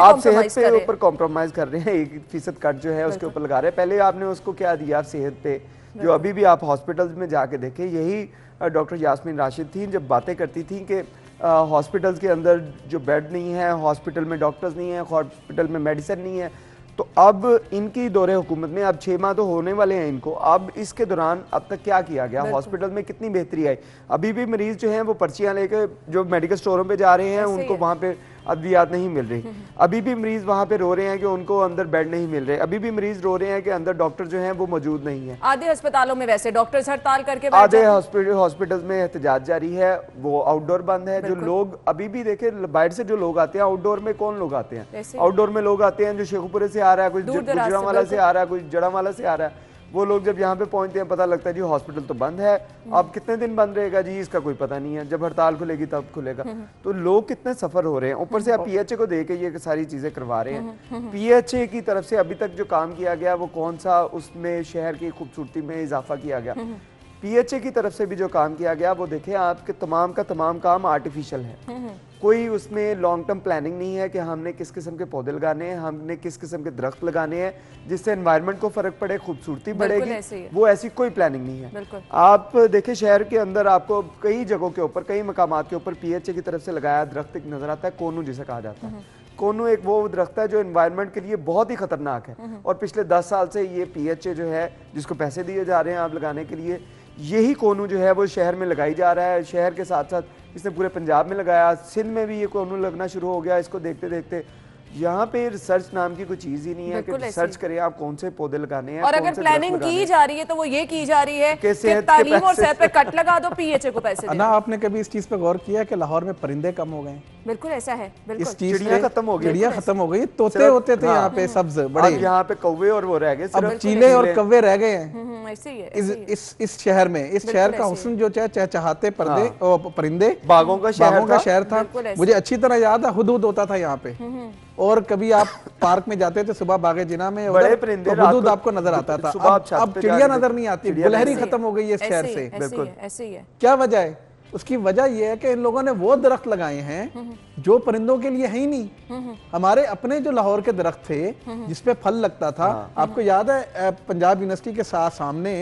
[SPEAKER 1] पे
[SPEAKER 3] ऊपर कॉम्प्रोमाइज कर रहे हैं। 1% कट जो है उसके ऊपर लगा रहे हैं। पहले आपने उसको क्या दिया सेहत पे, जो अभी भी आप हॉस्पिटल्स में जाके देखें, यही डॉक्टर यास्मीन राशिद थी जब बातें करती थी कि हॉस्पिटल्स के अंदर जो बेड नहीं है, हॉस्पिटल में डॉक्टर्स नहीं है, हॉस्पिटल में मेडिसिन नहीं है। तो अब इनकी दौरे हुकूमत में अब 6 माह तो होने वाले हैं इनको। अब इसके दौरान अब तक क्या किया गया, हॉस्पिटल में कितनी बेहतरी आई? अभी भी मरीज जो हैं वो पर्चियां लेकर जो मेडिकल स्टोरों पे जा रहे हैं, उनको वहाँ पे अद्वियात नहीं मिल रही। अभी भी मरीज वहाँ पे रो रहे हैं कि उनको अंदर बेड नहीं मिल रहे। अभी भी मरीज रो रहे हैं कि अंदर डॉक्टर जो हैं वो मौजूद नहीं है।
[SPEAKER 1] आधे अस्पतालों में वैसे डॉक्टर्स हड़ताल करके,
[SPEAKER 3] आधे हॉस्पिटल्स में एहतजाज जारी है, वो आउटडोर बंद है। जो लोग अभी भी देखे, बाहर से जो लोग आते हैं, आउटडोर में कौन लोग आते हैं? आउटडोर में लोग आते हैं जो शेखुपुरे से आ रहा है, कोई गुजरांवाला से आ रहा है, कोई जड़ांवाला से आ रहा है, वो लोग जब यहाँ पे पहुंचते हैं पता लगता है जी हॉस्पिटल तो बंद है, अब कितने दिन बंद रहेगा जी इसका कोई पता नहीं है, जब हड़ताल खुलेगी तब खुलेगा। तो लोग कितने सफर हो रहे हैं, ऊपर से आप पीएचए को देके ये सारी चीजें करवा रहे हैं। पीएचए की तरफ से अभी तक जो काम किया गया वो कौन सा, उसमें शहर की खूबसूरती में इजाफा किया गया। पीएचए की तरफ से भी जो काम किया गया वो देखें आपके तमाम का तमाम काम आर्टिफिशियल है, कोई उसमें लॉन्ग टर्म प्लानिंग नहीं है कि हमने किस किस्म के पौधे लगाने हैं, हमने किस किस्म के दरख्त लगाने हैं जिससे एनवायरनमेंट को फर्क पड़े, खूबसूरती बढ़ेगी, वो ऐसी कोई प्लानिंग नहीं है। आप देखें शहर के अंदर आपको कई जगहों के ऊपर, कई मकामात के ऊपर पीएचए की तरफ से लगाया दरख्त एक नजर आता है, कोनू जिसे कहा जाता है। कोनू एक वो दरख्त है जो एनवायरनमेंट के लिए बहुत ही खतरनाक है, और पिछले 10 साल से ये पीएचए जो है जिसको पैसे दिए जा रहे हैं आप लगाने के लिए, यही कोनू जो है वो शहर में लगाई जा रहा है। शहर के साथ साथ इसने पूरे पंजाब में लगाया, सिंध में भी ये कोनू लगना शुरू हो गया। इसको देखते देखते यहाँ पे रिसर्च नाम की कोई चीज ही नहीं है कि रिसर्च करें आप कौन से पौधे लगाने हैं।
[SPEAKER 1] और अगर प्लानिंग की जा रही है तो वो ये की जा रही है कि तालीम और सेहत पे कट लगा दो, पीएचए को पैसे दे।
[SPEAKER 4] ना आपने कभी इस चीज पे गौर किया कि लाहौर में परिंदे कम हो गए?
[SPEAKER 1] बिल्कुल ऐसा है, बिल्कुल।
[SPEAKER 3] चिड़िया खत्म हो गई,
[SPEAKER 4] चिड़िया खत्म हो गई, तोते होते थे यहाँ पे सब्ज बड़े,
[SPEAKER 3] यहाँ पे कौवे और वो रह गए,
[SPEAKER 4] अब चीले और कौवे रह गए हैं।
[SPEAKER 1] ऐसे ही है
[SPEAKER 4] इस शहर में, इस शहर का हुस्न जो चहचहाते परिंदे,
[SPEAKER 3] बागों का
[SPEAKER 4] शहर था। मुझे अच्छी तरह याद है हुदहुद होता था यहाँ पे, और कभी आप पार्क में जाते थे सुबह बागे जिना में,
[SPEAKER 3] बड़े परिंदे
[SPEAKER 4] हुदहुद आपको नजर आता था। अब चिड़िया नजर नहीं आती, गुलहरी खत्म हो गई है इस शहर से।
[SPEAKER 1] बिल्कुल ऐसे ही है।
[SPEAKER 4] क्या वजह है? उसकी वजह यह है कि इन लोगों ने वो दरख्त लगाए हैं जो परिंदों के लिए है ही नहीं। हमारे अपने जो लाहौर के दरख्त थे जिसपे फल लगता था, आपको याद है पंजाब यूनिवर्सिटी के साथ सामने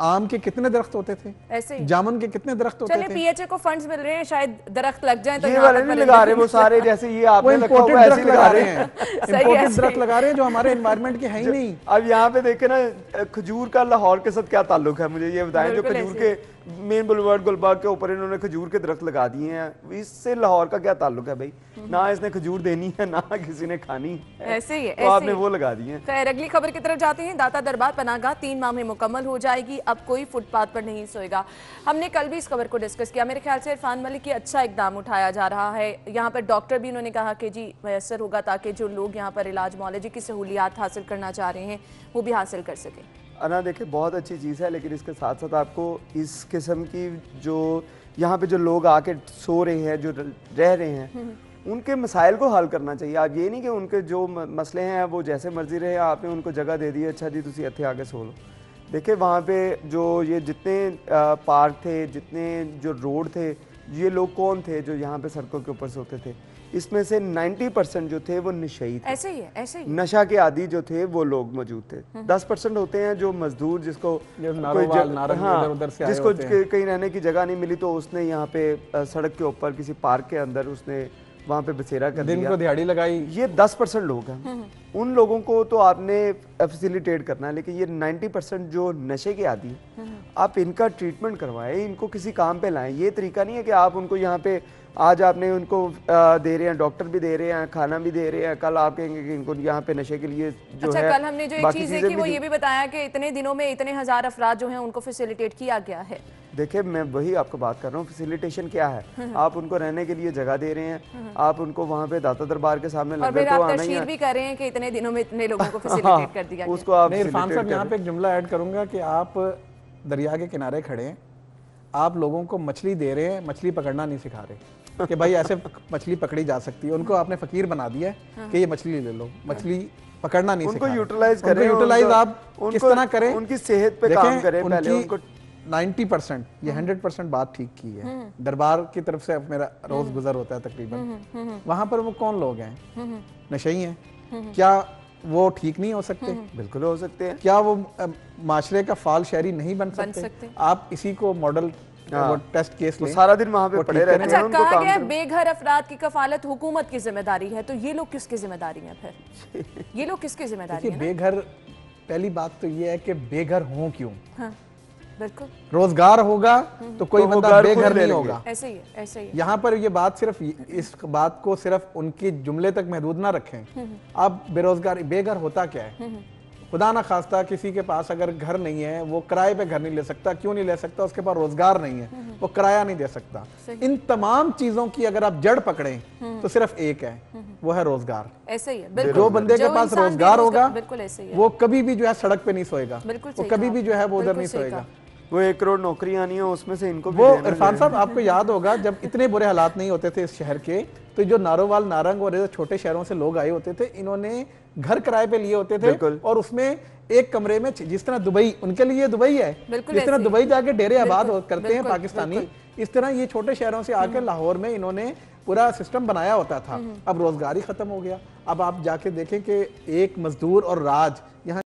[SPEAKER 4] आम के कितने दरख्त होते थे, ऐसे जामुन के कितने दरख्त होते थे।
[SPEAKER 1] पीएचए को फंड्स मिल रहे हैं, शायद दरख्त लग जाए तो
[SPEAKER 3] ये वाले नहीं लगा रहे वो सारे, जैसे ये आपने
[SPEAKER 4] इंपोर्टेड दरख्त लगा रहे हैं, इंपोर्टेड दरख्त लगा रहे हैं जो हमारे एनवायरनमेंट के है ही नहीं।
[SPEAKER 3] अब यहाँ पे देखे ना खजूर का लाहौर के साथ क्या ताल्लुक है, मुझे ये बताएं। जो खजूर के मेन बुलवार्ड गुलबाग के ऊपर इन्होंने खजूर के दरख्त लगा दिए हैं, इससे लाहौर का क्या ताल्लुक है भाई? ना इसने खजूर देनी है ना किसी ने खानी है,
[SPEAKER 1] ऐसे ही है,
[SPEAKER 3] तो आपने वो लगा दिए।
[SPEAKER 1] खैर अगली खबर की तरफ जाते हैं। दाता दरबार पनाहगाह 3 माह में मुकम्मल हो जाएगी, अब कोई फुटपाथ पर नहीं सोएगा। हमने कल भी इस खबर को डिस्कस किया, मेरे ख्याल से इरफान मलिक की अच्छा इकदाम उठाया जा रहा है। यहाँ पर डॉक्टर भी इन्होंने कहा कि जी मैसर होगा ताकि जो लोग यहाँ पर इलाज मुआलजे की सहूलियात हासिल करना चाह रहे हैं वो भी हासिल कर सकें।
[SPEAKER 3] अना देखिए बहुत अच्छी चीज़ है, लेकिन इसके साथ साथ आपको इस किस्म की जो यहाँ पे जो लोग आके सो रहे हैं, जो रह रहे हैं, उनके मसाइल को हल करना चाहिए। आप ये नहीं कि उनके जो मसले हैं वो जैसे मर्जी रहे, आपने उनको जगह दे दी, अच्छा जी तुसी इत्थे आके सो लो। देखिए वहाँ पे जो ये जितने पार्क थे, जितने जो रोड थे, ये लोग कौन थे जो यहाँ पे सड़कों के ऊपर सोते थे? इसमें से 90% जो थे वो नशई थे,
[SPEAKER 1] ऐसे ही है, ऐसे ही।
[SPEAKER 3] नशा के आदी जो थे वो लोग मौजूद थे। 10% होते हैं जो मजदूर, जिसको जिसको कहीं रहने की जगह नहीं मिली तो उसने यहाँ पे सड़क के ऊपर किसी पार्क के अंदर उसने वहाँ पे बसेरा कर
[SPEAKER 4] दिन को दिहाड़ी लगाई।
[SPEAKER 3] ये 10% लोग हैं, उन लोगों को तो आपने फैसिलिटेट करना है, लेकिन ये 90% जो नशे के आदी आप इनका ट्रीटमेंट करवाएं, इनको किसी काम पे लाएं। ये तरीका नहीं है कि आप उनको यहाँ पे आज आपने उनको दे रहे हैं, डॉक्टर भी दे रहे हैं, खाना भी दे रहे हैं, कल आप कहेंगे कि इनको यहाँ पे नशे के लिए जो
[SPEAKER 1] अच्छा,
[SPEAKER 3] है।
[SPEAKER 1] कल हमने जो एक चीज़ देखी वो ये भी बताया कि इतने दिनों में इतने हजार अफराद जो हैं उनको फैसिलिटेट किया गया है।
[SPEAKER 3] देखिए मैं वही आपको बात कर रहा हूँ, फैसिलिटेशन क्या है? आप उनको रहने के लिए जगह दे रहे हैं, आप उनको वहाँ पे दाता दरबार के सामने लंगर तो आना ही है,
[SPEAKER 1] भी कर रहे हैं कि इतने दिनों में इतने लोगों को फैसिलिटेट कर दिया
[SPEAKER 3] उसको आप
[SPEAKER 4] इरफान साहब यहाँ पे एक जुमला ऐड करूंगा कि आप दरिया के किनारे खड़े हैं, आप लोगों को मछली दे रहे हैं, मछली पकड़ना नहीं सिखा रहे कि भाई ऐसे मछली पकड़ी जा सकती है। उनको आपने फकीर बना दिया है कि ये मछली ले लो, मछली पकड़ना नहीं सिखा रहे।
[SPEAKER 3] यूटिलाइज करें,
[SPEAKER 4] यूटिलाइज आप किस तरह करें,
[SPEAKER 3] उनकी सेहत पे काम करें पहले। उनको
[SPEAKER 4] 90% ये 100% बात ठीक की है। दरबार की तरफ से मेरा रोज गुजर होता है तकरीबन, वहां पर वो कौन लोग हैं? नशई हैं। क्या वो ठीक नहीं हो सकते?
[SPEAKER 3] बिल्कुल हो सकते हैं।
[SPEAKER 4] क्या वो माशरे का फाल शहरी नहीं बन सकते? आप इसी को मॉडल वो टेस्ट केस ले,
[SPEAKER 3] सारा दिन वहाँ पे पड़े रहते हैं।
[SPEAKER 1] अच्छा, कहा गया बेघर अफराद की कफालत हुकूमत की जिम्मेदारी है, तो ये लोग किसकी जिम्मेदारी है फिर? ये लोग किसकी जिम्मेदारी है?
[SPEAKER 4] बेघर, पहली बात तो ये है कि बेघर हों क्यों?
[SPEAKER 1] हाँ, बिल्कुल।
[SPEAKER 4] रोजगार होगा तो कोई बंदा बेघर नहीं होगा।
[SPEAKER 1] ऐसे ही है, ऐसे ही।
[SPEAKER 4] यहाँ पर ये बात सिर्फ इस बात को सिर्फ उनकी जुमले तक महदूद ना रखें। अब बेरोजगार, बेघर होता क्या है? खुदा ना खास्ता किसी के पास अगर घर नहीं है, वो किराए पे घर नहीं ले सकता। क्यों नहीं ले सकता? उसके पास रोजगार नहीं है, वो किराया नहीं दे सकता। इन तमाम चीजों की अगर आप जड़ पकड़ें तो सिर्फ एक है, वो है रोजगार।
[SPEAKER 1] ऐसे ही है,
[SPEAKER 4] जो बंदे के पास रोजगार होगा
[SPEAKER 1] बिल्कुल ऐसे ही है,
[SPEAKER 4] वो कभी भी जो है सड़क पे नहीं सोएगा,
[SPEAKER 1] बिल्कुल
[SPEAKER 4] वो कभी भी जो है वो उधर नहीं सोएगा।
[SPEAKER 3] वो 1 करोड़ नौकरियां आनी है, उसमें से इनको भी
[SPEAKER 4] वो
[SPEAKER 3] देना
[SPEAKER 4] इरफान
[SPEAKER 3] है।
[SPEAKER 4] साहब आपको याद होगा जब इतने बुरे हालात नहीं होते थे इस शहर के, तो जो नारोवाल, नारंग और ऐसे छोटे शहरों से लोग आए होते थे, इन्होंने घर किराए पे लिए होते थे और उसमें एक कमरे में, जिस तरह दुबई उनके लिए दुबई है, जिस तरह दुबई जाके डेरे आबाद करते हैं पाकिस्तानी, इस तरह ये छोटे शहरों से आके लाहौर में इन्होंने पूरा सिस्टम बनाया होता था। अब रोजगार ही खत्म हो गया। अब आप जाके देखें कि एक मजदूर और राज यहाँ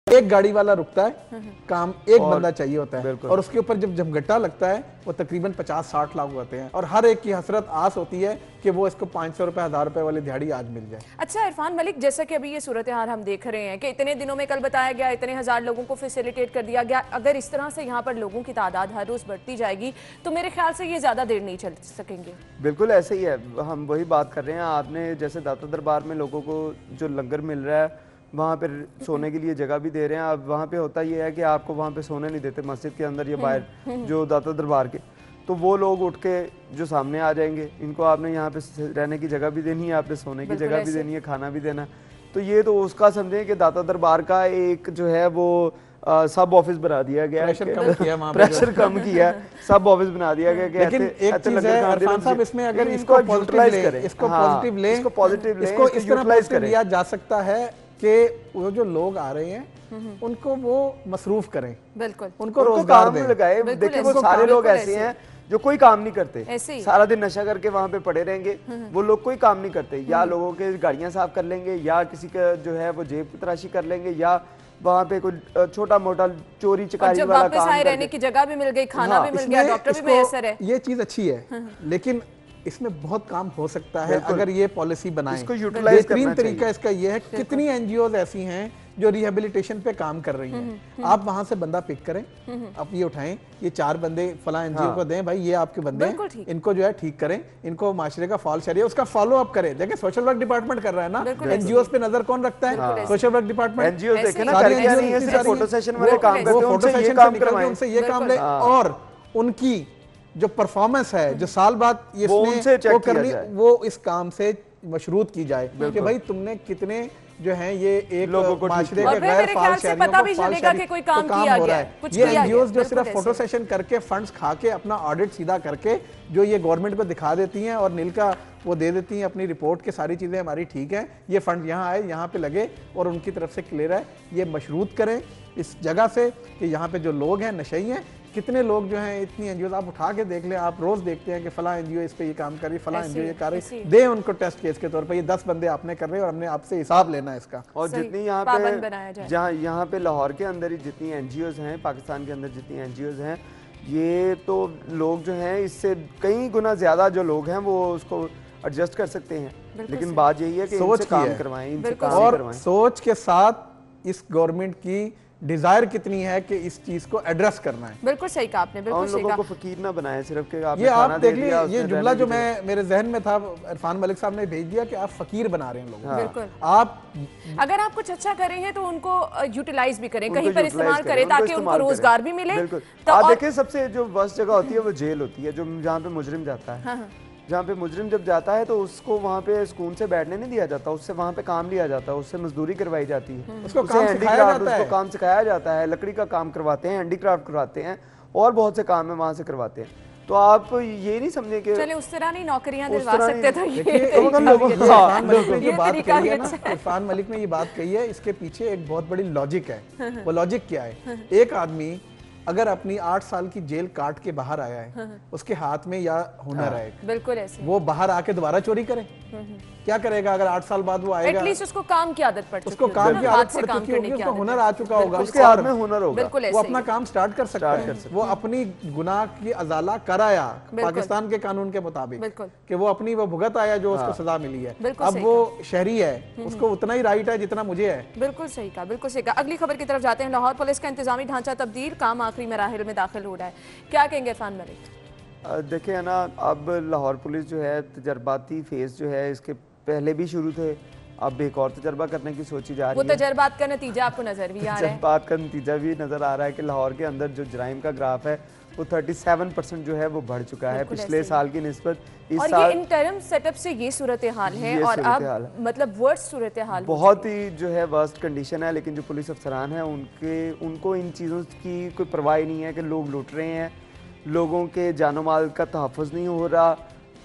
[SPEAKER 4] एक गाड़ी वाला रुकता है, काम एक बंदा चाहिए होता है, और उसके ऊपर जब झमघट्टा लगता है वो तकरीबन 50-60 लाख होते हैं, और हर एक की हसरत आस होती है कि वो इसको 500 रुपए 1000 रुपए वाली दिहाड़ी आज मिल जाए।
[SPEAKER 1] अच्छा इरफान मलिक, जैसा कि अभी ये सूरत हाल हम देख रहे हैं कि इतने दिनों में, कल बताया गया इतने हजार लोगों को फैसिलिटेट कर दिया गया, अगर इस तरह से यहाँ पर लोगों की तादाद हर रोज बढ़ती जाएगी तो मेरे ख्याल से ये ज्यादा देर नहीं चल सकेंगे।
[SPEAKER 3] बिल्कुल ऐसे ही है, हम वही बात कर रहे हैं। आपने जैसे दाता दरबार में लोगों को जो लंगर मिल रहा है, वहाँ पे सोने के लिए जगह भी दे रहे हैं। अब वहाँ पे होता ये है कि आपको वहाँ पे सोने नहीं देते मस्जिद के अंदर या बाहर, जो दाता दरबार के, तो वो लोग उठ के जो सामने आ जाएंगे, इनको आपने यहाँ पे रहने की जगह भी देनी है, आपने सोने की जगह भी देनी है, खाना भी देना। तो ये तो उसका समझें कि दाता दरबार का एक जो है वो सब ऑफिस बना दिया गया, प्रेशर कम किया, सब ऑफिस बना दिया गया।
[SPEAKER 4] लेकिन एक चीज है इरफान साहब, इसमें अगर इसको यूटिलाइज करें, इसको पॉजिटिव लें, इसको
[SPEAKER 3] पॉजिटिव लें,
[SPEAKER 4] इसको इस तरह पॉजिटिव लिया जा सकता है कि वो जो लोग आ रहे हैं उनको वो मसरूफ करें,
[SPEAKER 1] बिल्कुल
[SPEAKER 4] उनको रोजगार दें,
[SPEAKER 3] लगाए। देखिए वो सारे लोग ऐसे हैं जो कोई काम नहीं करते, सारा दिन नशा करके वहाँ पे पड़े रहेंगे। वो लोग कोई काम नहीं करते, या लोगों के गाड़ियां साफ कर लेंगे, या किसी का जो है वो जेब की तराशी कर लेंगे, या वहाँ पे कोई छोटा मोटा चोरी चकारी वाला काम,
[SPEAKER 1] रहने की जगह भी मिल गई, खाना भी मिल गया, डॉक्टर भी मैसर है।
[SPEAKER 4] ये चीज अच्छी है, लेकिन इसमें बहुत काम हो सकता है अगर ये पॉलिसी बनाएं।
[SPEAKER 3] इसको यूटिलाइज
[SPEAKER 4] बेहतरीन तरीका इसका ये है, कितनी एनजीओज ऐसी हैं जो रिहेबिलिटेशन पे काम कर रही हैं। आप वहां से बंदा पिक करें, आप ये उठाएं, ये 4 बंदे फला एनजीओ को दें, भाई ये आपके बंदे हैं, इनको जो है ठीक करें, इनको माशरे का फॉल शरिया उसका फॉलो अप करें। देखिए सोशल वर्क डिपार्टमेंट कर रहा है ना, एनजीओज पे नजर कौन रखता है? Social work department.
[SPEAKER 3] एनजीओ देखे ना, फोटो सेशन वाले काम करते हैं,
[SPEAKER 4] फोटो सेशन से निकल के उनसे ये काम ले, और उनकी जो परफॉर्मेंस है जो साल बाद ये वो करनी, वो इस काम से मशरूत की जाए कि भाई तुमने कितने जो है ये एक माशरे के गैर फाल शहरियों को काम हो रहा है। ये एनजीओज जो सिर्फ फोटो सेशन करके फंड्स खा के अपना ऑडिट सीधा करके जो ये गवर्नमेंट को दिखा देती हैं और नील का वो दे देती हैं अपनी रिपोर्ट के सारी चीजें हमारी ठीक हैं, ये फंड यहाँ आए, यहाँ पे लगे और उनकी तरफ से क्लियर है, ये मशरूत करें इस जगह से कि यहाँ पे जो लोग हैं नशई हैं। कितने लोग जो हैं, इतनी एनजीओ आप उठा के देख लें, आप रोज देखते हैं कि फला एनजीओ इस पे ये काम कर रही, फला एनजीओ ये कर रही, दे उनको टेस्ट केस के तौर पर, ये 10 बंदे आपने कर रहे हैं और हमने आपसे हिसाब लेना है इसका।
[SPEAKER 3] और जितनी यहाँ पे यहाँ पे लाहौर के अंदर ही जितनी एनजीओज हैं, पाकिस्तान के अंदर जितनी एनजीओज हैं, ये तो लोग जो हैं इससे कई गुना ज्यादा जो लोग हैं वो उसको एडजस्ट कर सकते हैं, लेकिन बात यही है कि
[SPEAKER 4] सोच
[SPEAKER 3] काम करवाएं, इनसे काम
[SPEAKER 4] और सोच के साथ इस गवर्नमेंट की डिजायर कितनी है कि इस चीज को एड्रेस करना है।
[SPEAKER 1] बिल्कुल सही कहा आपने, बिल्कुल सही कहा।
[SPEAKER 3] लोगों को फकीर ना बनाए सिर्फ कि आपने
[SPEAKER 4] ये आप
[SPEAKER 3] खाना
[SPEAKER 4] देख
[SPEAKER 3] दे दिया,
[SPEAKER 4] ये जुमला जो मैं मेरे जहन में था, इरफान मलिक साहब ने भेज दिया कि आप फकीर बना रहे हैं लोगों को।
[SPEAKER 1] बिल्कुल।
[SPEAKER 4] आप
[SPEAKER 1] अगर आप कुछ अच्छा कर रहे हैं तो उनको यूटिलाइज भी करें, कहीं पर इस्तेमाल करें ताकि उनको रोजगार भी मिले।
[SPEAKER 3] तो आप देखिए सबसे जो वर्स्ट जगह होती है वो जेल होती है, जो जहाँ पे मुजरिम जाता है। जहाँ पे मुजरिम जब जाता है तो उसको वहाँ पे सुकून से बैठने नहीं दिया जाता, उससे वहाँ पे काम लिया जाता है, उससे मजदूरी करवाई जाती है, उसको काम सिखाया जाता है, लकड़ी का काम करवाते हैं, हैंडीक्राफ्ट करवाते हैं और बहुत से काम है वहाँ से करवाते हैं। तो आप ये नहीं समझे कि
[SPEAKER 1] चले उस तरह नहीं नौकरियां दिलवा सकते थे।
[SPEAKER 4] इरफान मलिक ने ये बात कही है, इसके पीछे एक बहुत बड़ी लॉजिक है। वो लॉजिक क्या है? एक आदमी अगर अपनी 8 साल की जेल काट के बाहर आया है, उसके हाथ में या हुनर है,
[SPEAKER 1] बिल्कुल ऐसे,
[SPEAKER 4] वो बाहर आके दोबारा चोरी करे, क्या करेगा? अगर 8 साल बाद वो आएगा,
[SPEAKER 1] एटलीस्ट उसको काम की आदत पड़ चुकी है,
[SPEAKER 4] उसको काम की आदत पड़ चुकी होगी, उसको हुनर आ चुका होगा,
[SPEAKER 3] उसके हाथ में हुनर होगा,
[SPEAKER 4] वो अपना काम स्टार्ट कर सकता है, वो अपनी गुनाह की अजाला कराया पाकिस्तान के कानून के मुताबिक कि वो अपनी वो भुगत आया जो उसको सजा मिली है। अब वो शहरी है, उसको उतना ही राइट है जितना मुझे है।
[SPEAKER 1] बिल्कुल सही कहा, बिल्कुल सही कहा। अगली खबर की तरफ जाते हैं। लाहौर पुलिस का इंतजामी ढांचा तबदील, काम आखिरी मराहिल में दाखिल हो रहा है, क्या कहेंगे इरफान मलिक?
[SPEAKER 3] देखिए ना, अब लाहौर पुलिस जो है तजर्बाती फेज जो है इसके पहले भी शुरू थे, अब एक और तजर्बा करने की सोची जा रही
[SPEAKER 1] वो
[SPEAKER 3] है।
[SPEAKER 1] तजर्बात का नतीजा आपको नजर भी आ रहा है?
[SPEAKER 3] तजर्बात का नतीजा भी नजर आ रहा है कि लाहौर के अंदर जो जराइम का ग्राफ है वो 37% जो है वो बढ़ चुका है पिछले साल की निस्बत। इस
[SPEAKER 1] और
[SPEAKER 3] साल
[SPEAKER 1] ये इंटरम सेटअप से ये सूरत हाल है और अब मतलब वर्स्ट सूरत हाल
[SPEAKER 3] बहुत ही जो है वर्स्ट कंडीशन है। लेकिन जो पुलिस अफसरान हैं उनको इन चीज़ों की कोई परवाह नहीं है कि लोग लूट रहे हैं, लोगों के जानो माल का तहफ़्फ़ुज़ नहीं हो रहा।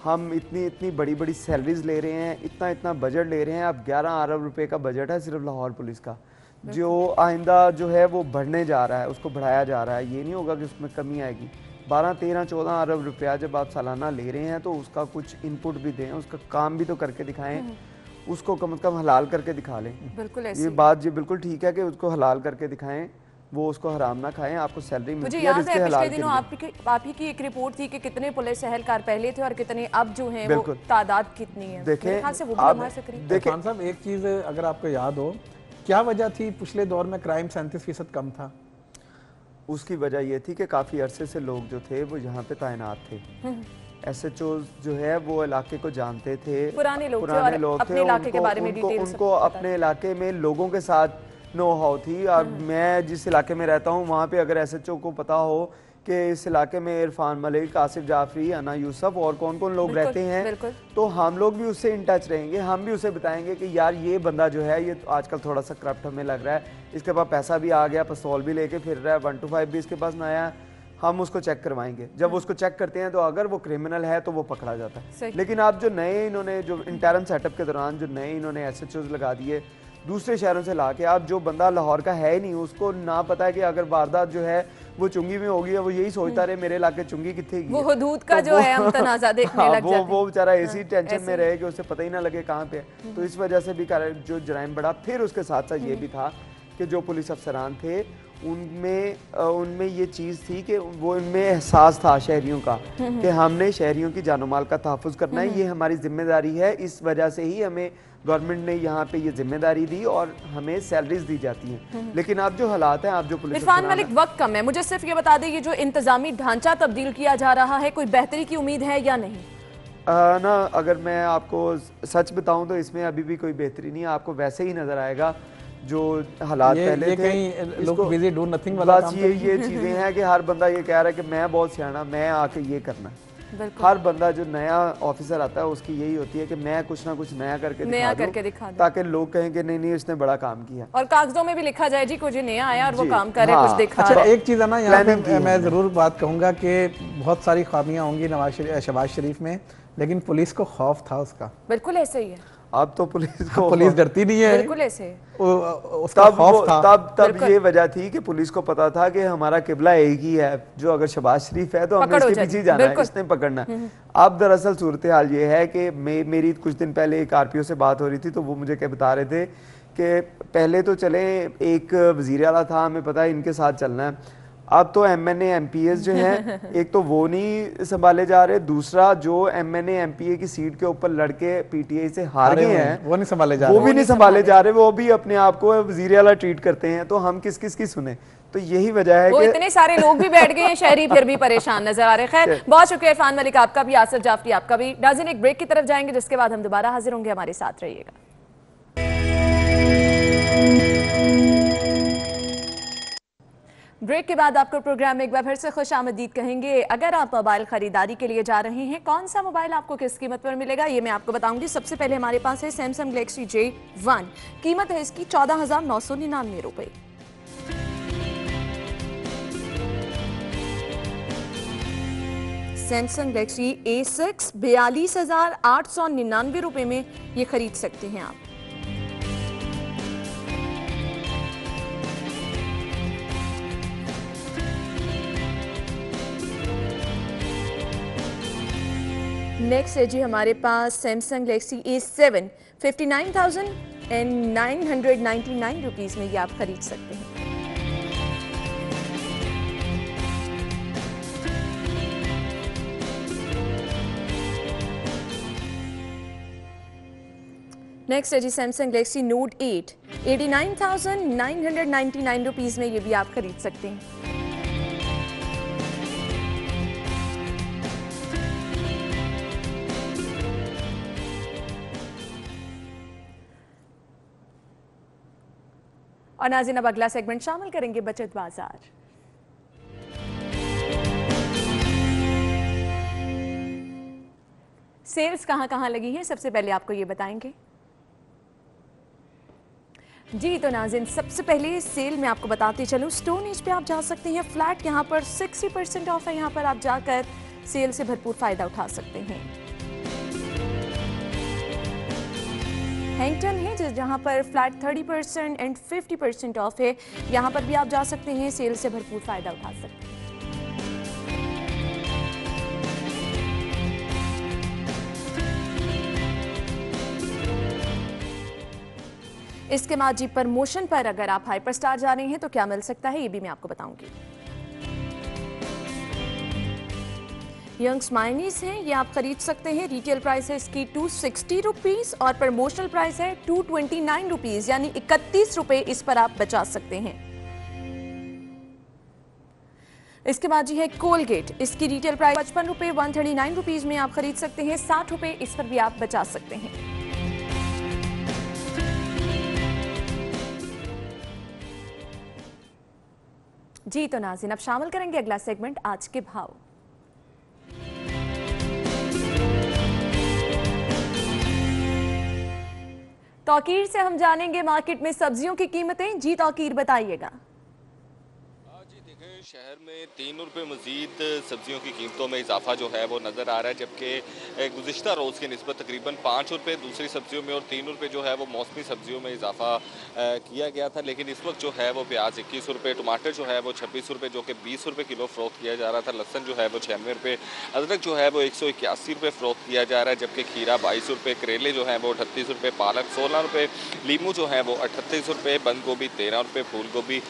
[SPEAKER 3] हम इतनी बड़ी बड़ी सैलरीज ले रहे हैं, इतना बजट ले रहे हैं। अब 11 अरब रुपए का बजट है सिर्फ लाहौर पुलिस का, जो आइंदा जो है वो बढ़ने जा रहा है, उसको बढ़ाया जा रहा है। ये नहीं होगा कि उसमें कमी आएगी। 12, 13, 14 अरब रुपया जब आप सालाना ले रहे हैं तो उसका कुछ इनपुट भी दें, उसका काम भी तो करके दिखाएं, उसको कम से कम हलाल करके दिखा लें।
[SPEAKER 1] बिल्कुल
[SPEAKER 3] ये बात जी बिल्कुल ठीक है कि उसको हलाल करके दिखाएं, वो उसको हराम ना खाएं, आपको सैलरी मिलती है।
[SPEAKER 1] मुझे याद है पिछले दिनों आप ही की एक रिपोर्ट थी कि कितने पुलिस एहलकार पहले थे और कितने अब जो हैं वो तादाद कितनी है।
[SPEAKER 3] देखें
[SPEAKER 4] खान साहब, एक चीज़ अगर आपको याद हो, क्या वजह थी पिछले दौर में क्राइम 37% कम था?
[SPEAKER 3] उसकी वजह ये थी कि काफ़ी अरसे से लोग जो थे वो यहाँ पे तैनात थे। SHO जो है वो इलाके को जानते थे,
[SPEAKER 1] पुराने लोग थे,
[SPEAKER 3] उनको अपने इलाके में लोगों के साथ नो हाउ थी। अब मैं जिस इलाके में रहता हूँ वहाँ पे अगर SHO को पता हो कि इस इलाके में इरफान मलिक, आसिफ जाफरी, अना यूसुफ और कौन कौन लोग रहते हैं, तो हम लोग भी उससे इन टच रहेंगे। हम भी उसे बताएंगे कि यार ये बंदा जो है ये आजकल थोड़ा सा करप्ट हमें लग रहा है, इसके पास पैसा भी आ गया, पिस्तौल भी लेके फिर रहा है, 125 भी इसके पास नया है, हम उसको चेक करवाएंगे। जब उसको चेक करते हैं तो अगर वो क्रिमिनल है तो वो पकड़ा जाता है। लेकिन आप जो नए इन्होंने जो इंटरम सेटअप के दौरान जो नए इन्होंने SHOs लगा दिए दूसरे शहरों से लाके, आप जो बंदा लाहौर का है ही नहीं, उसको ना पता है कि अगर वारदात जो है वो चुंगी में होगी, वो यही सोचता रहे मेरे इलाके चुंगी कितने
[SPEAKER 1] वो हुदूद का जो है हम तनाज़ा देखने लग जाते हैं।
[SPEAKER 3] वो बेचारा ऐसी टेंशन में रहे कि उसे पता ही ना लगे कहाँ पे। तो इस वजह से भी जो जराइम बढ़ा। फिर उसके साथ साथ ये भी था कि जो पुलिस अफसरान थे उनमें ये चीज़ थी कि वो इनमें एहसास था शहरियों का कि हमने शहरियों की जानो माल का तहफ़्फ़ुज़ करना है, ये हमारी जिम्मेदारी है। इस वजह से ही हमें गवर्नमेंट ने यहाँ पे ये जिम्मेदारी दी और हमें सैलरीज दी जाती हैं। लेकिन अब जो हालात हैं, आप जो पुलिस
[SPEAKER 1] इरफान मलिक, वक्त कम है, मुझे सिर्फ ये बता दें ये जो इंतजामी ढांचा तब्दील किया जा रहा है, कोई बेहतरी की उम्मीद है या नहीं?
[SPEAKER 3] ना अगर मैं आपको सच बताऊं तो इसमें अभी भी कोई बेहतरी नहीं है। आपको वैसे ही नजर आएगा जो हालात पहले थे।
[SPEAKER 4] लोग बिजी डू नथिंग वाला काम।
[SPEAKER 3] ये चीजें हैं कि हर बंदा ये कह रहा है कि मैं बहुत सियाना, मैं आके ये करना है। हर बंदा जो नया ऑफिसर आता है उसकी यही होती है कि मैं कुछ ना कुछ नया करके दिखा दूं, ताकि लोग कहें कि नहीं इसने बड़ा काम किया और
[SPEAKER 1] कागजों में भी लिखा जाए जी कुछ नया आया और वो काम करे, कुछ दिखा।
[SPEAKER 4] अच्छा, एक चीज़ है ना यहाँ पे मैं ज़रूर बात कहूँगा कि बहुत सारी खामियाँ होंगी शहबाज शरीफ में, लेकिन पुलिस को खौफ था उसका।
[SPEAKER 1] बिल्कुल ऐसे ही है।
[SPEAKER 3] अब तो
[SPEAKER 4] पुलिस डरती नहीं है,
[SPEAKER 1] बिल्कुल ऐसे
[SPEAKER 3] उसका खौफ था। तब ये वजह थी कि पुलिस को पता था कि हमारा किबला एक ही है, जो अगर शहबाज शरीफ है तो हमें इसके पीछे जाना है, इसने पकड़ना है। अब दरअसल सूरत हाल ये है कि मेरी कुछ दिन पहले एक RPO से बात हो रही थी, तो वो मुझे क्या बता रहे थे कि पहले तो चले एक वजीर आला था, हमें पता है इनके साथ चलना है। अब तो MNA MPS जो हैं एक तो वो नहीं संभाले जा रहे, दूसरा जो MNA MPA की सीट के ऊपर लड़के PTI से हार गए हैं
[SPEAKER 4] वो नहीं संभाले जा
[SPEAKER 3] रहे, वो भी अपने आप को वजीर आला ट्रीट करते हैं। तो हम किस की सुने? तो यही वजह है
[SPEAKER 1] कि इतने सारे लोग भी बैठ गए हैं, शहरी फिर भी परेशान नजर आ रहे हैं। खैर, बहुत शुक्रिया इरफान मलिक आपका भी, आसिफ जाफरी आपका भी। नाज़रीन, एक ब्रेक की तरफ जाएंगे जिसके बाद हम दोबारा हाजिर होंगे, हमारे साथ रहिएगा। ब्रेक के बाद आपको प्रोग्राम में एक बार फिर से खुश आमदीद कहेंगे। अगर आप मोबाइल खरीदारी के लिए जा रहे हैं, कौन सा मोबाइल आपको किस कीमत पर मिलेगा ये मैं आपको बताऊंगी। सबसे पहले हमारे पास है सैमसंग गैलेक्सी J1, कीमत है इसकी 14,999 रुपए। सैमसंग गैलेक्सी A6 42,899 रुपए में ये खरीद सकते हैं आप। नेक्स्ट है जी हमारे पास सैमसंग गैलेक्सी A7 59,999 रुपीज़ में ये आप खरीद सकते हैं। नेक्स्ट है जी सैमसंग गैलेक्सी नोट 8 89,999 रुपीज़ में ये भी आप खरीद सकते हैं। और नाज़रीन अब अगला सेगमेंट शामिल करेंगे बचत बाजार। सेल्स कहां लगी है, सबसे पहले आपको ये बताएंगे। जी तो नाज़रीन सबसे पहले सेल में आपको बताते चलूँ, स्टोन एज पे आप जा सकते हैं। फ्लैट यहाँ पर 60% ऑफ है, यहाँ पर आप जाकर सेल से भरपूर फायदा उठा सकते हैं। हैंगटन है जहाँ पर फ्लैट 30% एंड 50% ऑफ है, यहाँ पर भी आप जा सकते हैं, सेल से भरपूर फायदा उठा सकते हैं। इसके बाद जी प्रमोशन पर अगर आप हाइपर स्टार जा रहे हैं तो क्या मिल सकता है, ये भी मैं आपको बताऊंगी। यंग्स मायनीज हैं, ये आप खरीद सकते हैं। रिटेल प्राइस है इसकी 260 रुपीज़ और प्रमोशनल प्राइस है 229 रुपीज़, यानी 31 रुपए इस पर आप बचा सकते हैं। इसके बाद जी है कोलगेट, इसकी रिटेल प्राइस 55 रुपए 139 रुपीज़ में आप खरीद सकते हैं। 60 रुपए इस पर भी आप बचा सकते हैं। जी तो नाज़रीन अब शामिल करेंगे अगला सेगमेंट, आज के भाव। तौकीर से हम जानेंगे मार्केट में सब्जियों की कीमतें। जी तौकीर बताइएगा।
[SPEAKER 5] शहर में 3 रुपये मज़ीद सब्जियों की कीमतों में इजाफा जो है वो नज़र आ रहा है, जबकि गुज़िश्ता रोज़ की निस्बत तकरीबन 5 रुपये दूसरी सब्जियों में और 3 रुपये जो है वो मौसमी सब्जियों में इजाफा किया गया था। लेकिन इस वक्त जो है वो प्याज 21 रुपये, टमाटर जो है वो 26 रुपये जो कि 20 रुपये किलो फ़रोख्त किया जा रहा था, लहसन जो है वो 96 रुपये, अदरक जो है वो 181 रुपये फ़रोख्त किया जा रहा है, जबकि खीरा 22 रुपये, करेले जो है वो 38 रुपये, पालक 16 रुपये, लीमू जो है वो 38 रुपये, बंद गोभी 13 रुपये, फूल गोभी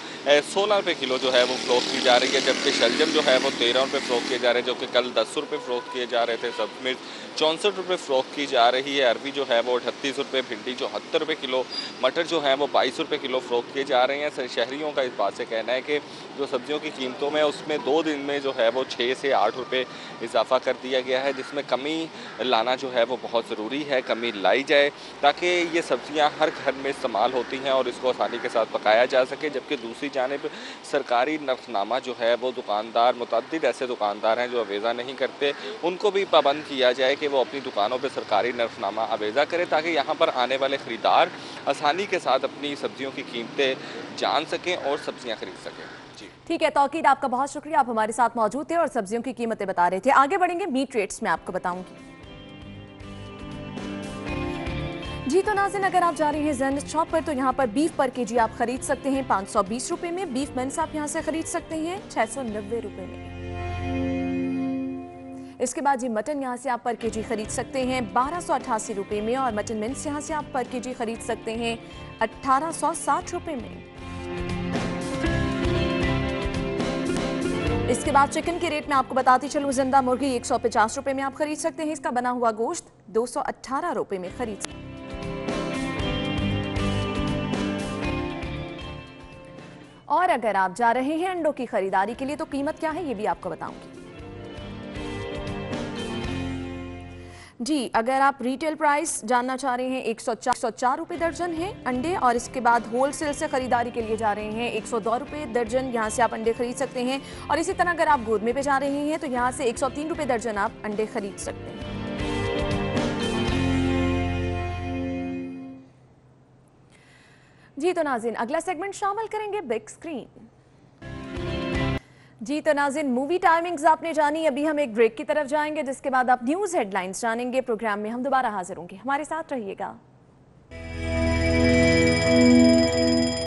[SPEAKER 5] 16 रुपये किलो जो है वो फ़रोख्त की जा रही है, जबकि शलजम जो है वो 13 रुपये फ़रोख्त किए जा रहे हैं, जो कि कल 10 रुपये फ़रोख्त किए जा रहे थे। सब्ज़ मिर्च 64 रुपये फ़रोख्त की जा रही है, अरबी जो है वो 38 रुपये, भिंडी 74 रुपये किलो, मटर जो है वो 22 रुपये किलो फ़रोख्त किए जा रहे हैं। शहरियों का इस बात से कहना है कि जो सब्जियों की कीमतों में उसमें 2 दिन में जो है वो 6 से 8 रुपये इजाफा कर दिया गया है, जिसमें कमी लाना जो है वो बहुत ज़रूरी है, कमी लाई जाए ताकि ये सब्जियां हर घर में इस्तेमाल होती हैं और इसको आसानी के साथ पकाया जा सके। जबकि दूसरी जानिब सरकारी नर्फनामा जो है वो दुकानदार, मुतअद्दिद ऐसे दुकानदार हैं जो अवेज़ा नहीं करते, उनको भी पाबंद किया जाए कि वो अपनी दुकानों पर सरकारी नर्फनामा अवेज़ा करें ताकि यहाँ पर आने वाले ख़रीदार आसानी के साथ अपनी सब्जियों की कीमतें जान सकें और सब्जियाँ खरीद सकें।
[SPEAKER 1] ठीक है तौकीर, आपका बहुत शुक्रिया, आप हमारे साथ मौजूद थे और सब्जियों की कीमतें बता रहे थे। आगे बढ़ेंगे मीट रेट्स में आपको बताऊंगी। जी तो नाज़रीन अगर आप जा रहे हैं ज़ेनिथ शॉप पर तो यहाँ पर बीफ पर केजी आप खरीद सकते हैं 520 रुपये में। बीफ मिन्स आप यहाँ से खरीद सकते हैं 690 रुपये में। इसके बाद जी मटन यहाँ से आप पर केजी खरीद सकते हैं 1288 रुपये में और मटन मिन्स यहाँ से आप पर केजी खरीद सकते हैं 1860 रुपये में। इसके बाद चिकन के रेट में आपको बताती चलूँ, जिंदा मुर्गी 150 रुपये में आप खरीद सकते हैं, इसका बना हुआ गोश्त 218 रुपये में खरीद सकते हैं। और अगर आप जा रहे हैं अंडों की खरीदारी के लिए तो कीमत क्या है ये भी आपको बताऊंगी। जी अगर आप रिटेल प्राइस जानना चाह रहे हैं 104 रुपये दर्जन है अंडे, और इसके बाद होलसेल से खरीदारी के लिए जा रहे हैं 102 रुपये दर्जन यहाँ से आप अंडे खरीद सकते हैं। और इसी तरह अगर आप गोदमे पे जा रहे हैं तो यहाँ से 103 रुपये दर्जन आप अंडे खरीद सकते हैं। जी तो नाज़रीन अगला सेगमेंट शामिल करेंगे बिग स्क्रीन। जी तो नाज़रीन मूवी टाइमिंग्स आपने जानी, अभी हम एक ब्रेक की तरफ जाएंगे जिसके बाद आप न्यूज़ हेडलाइंस जानेंगे। प्रोग्राम में हम दोबारा हाजिर होंगे, हमारे साथ रहिएगा।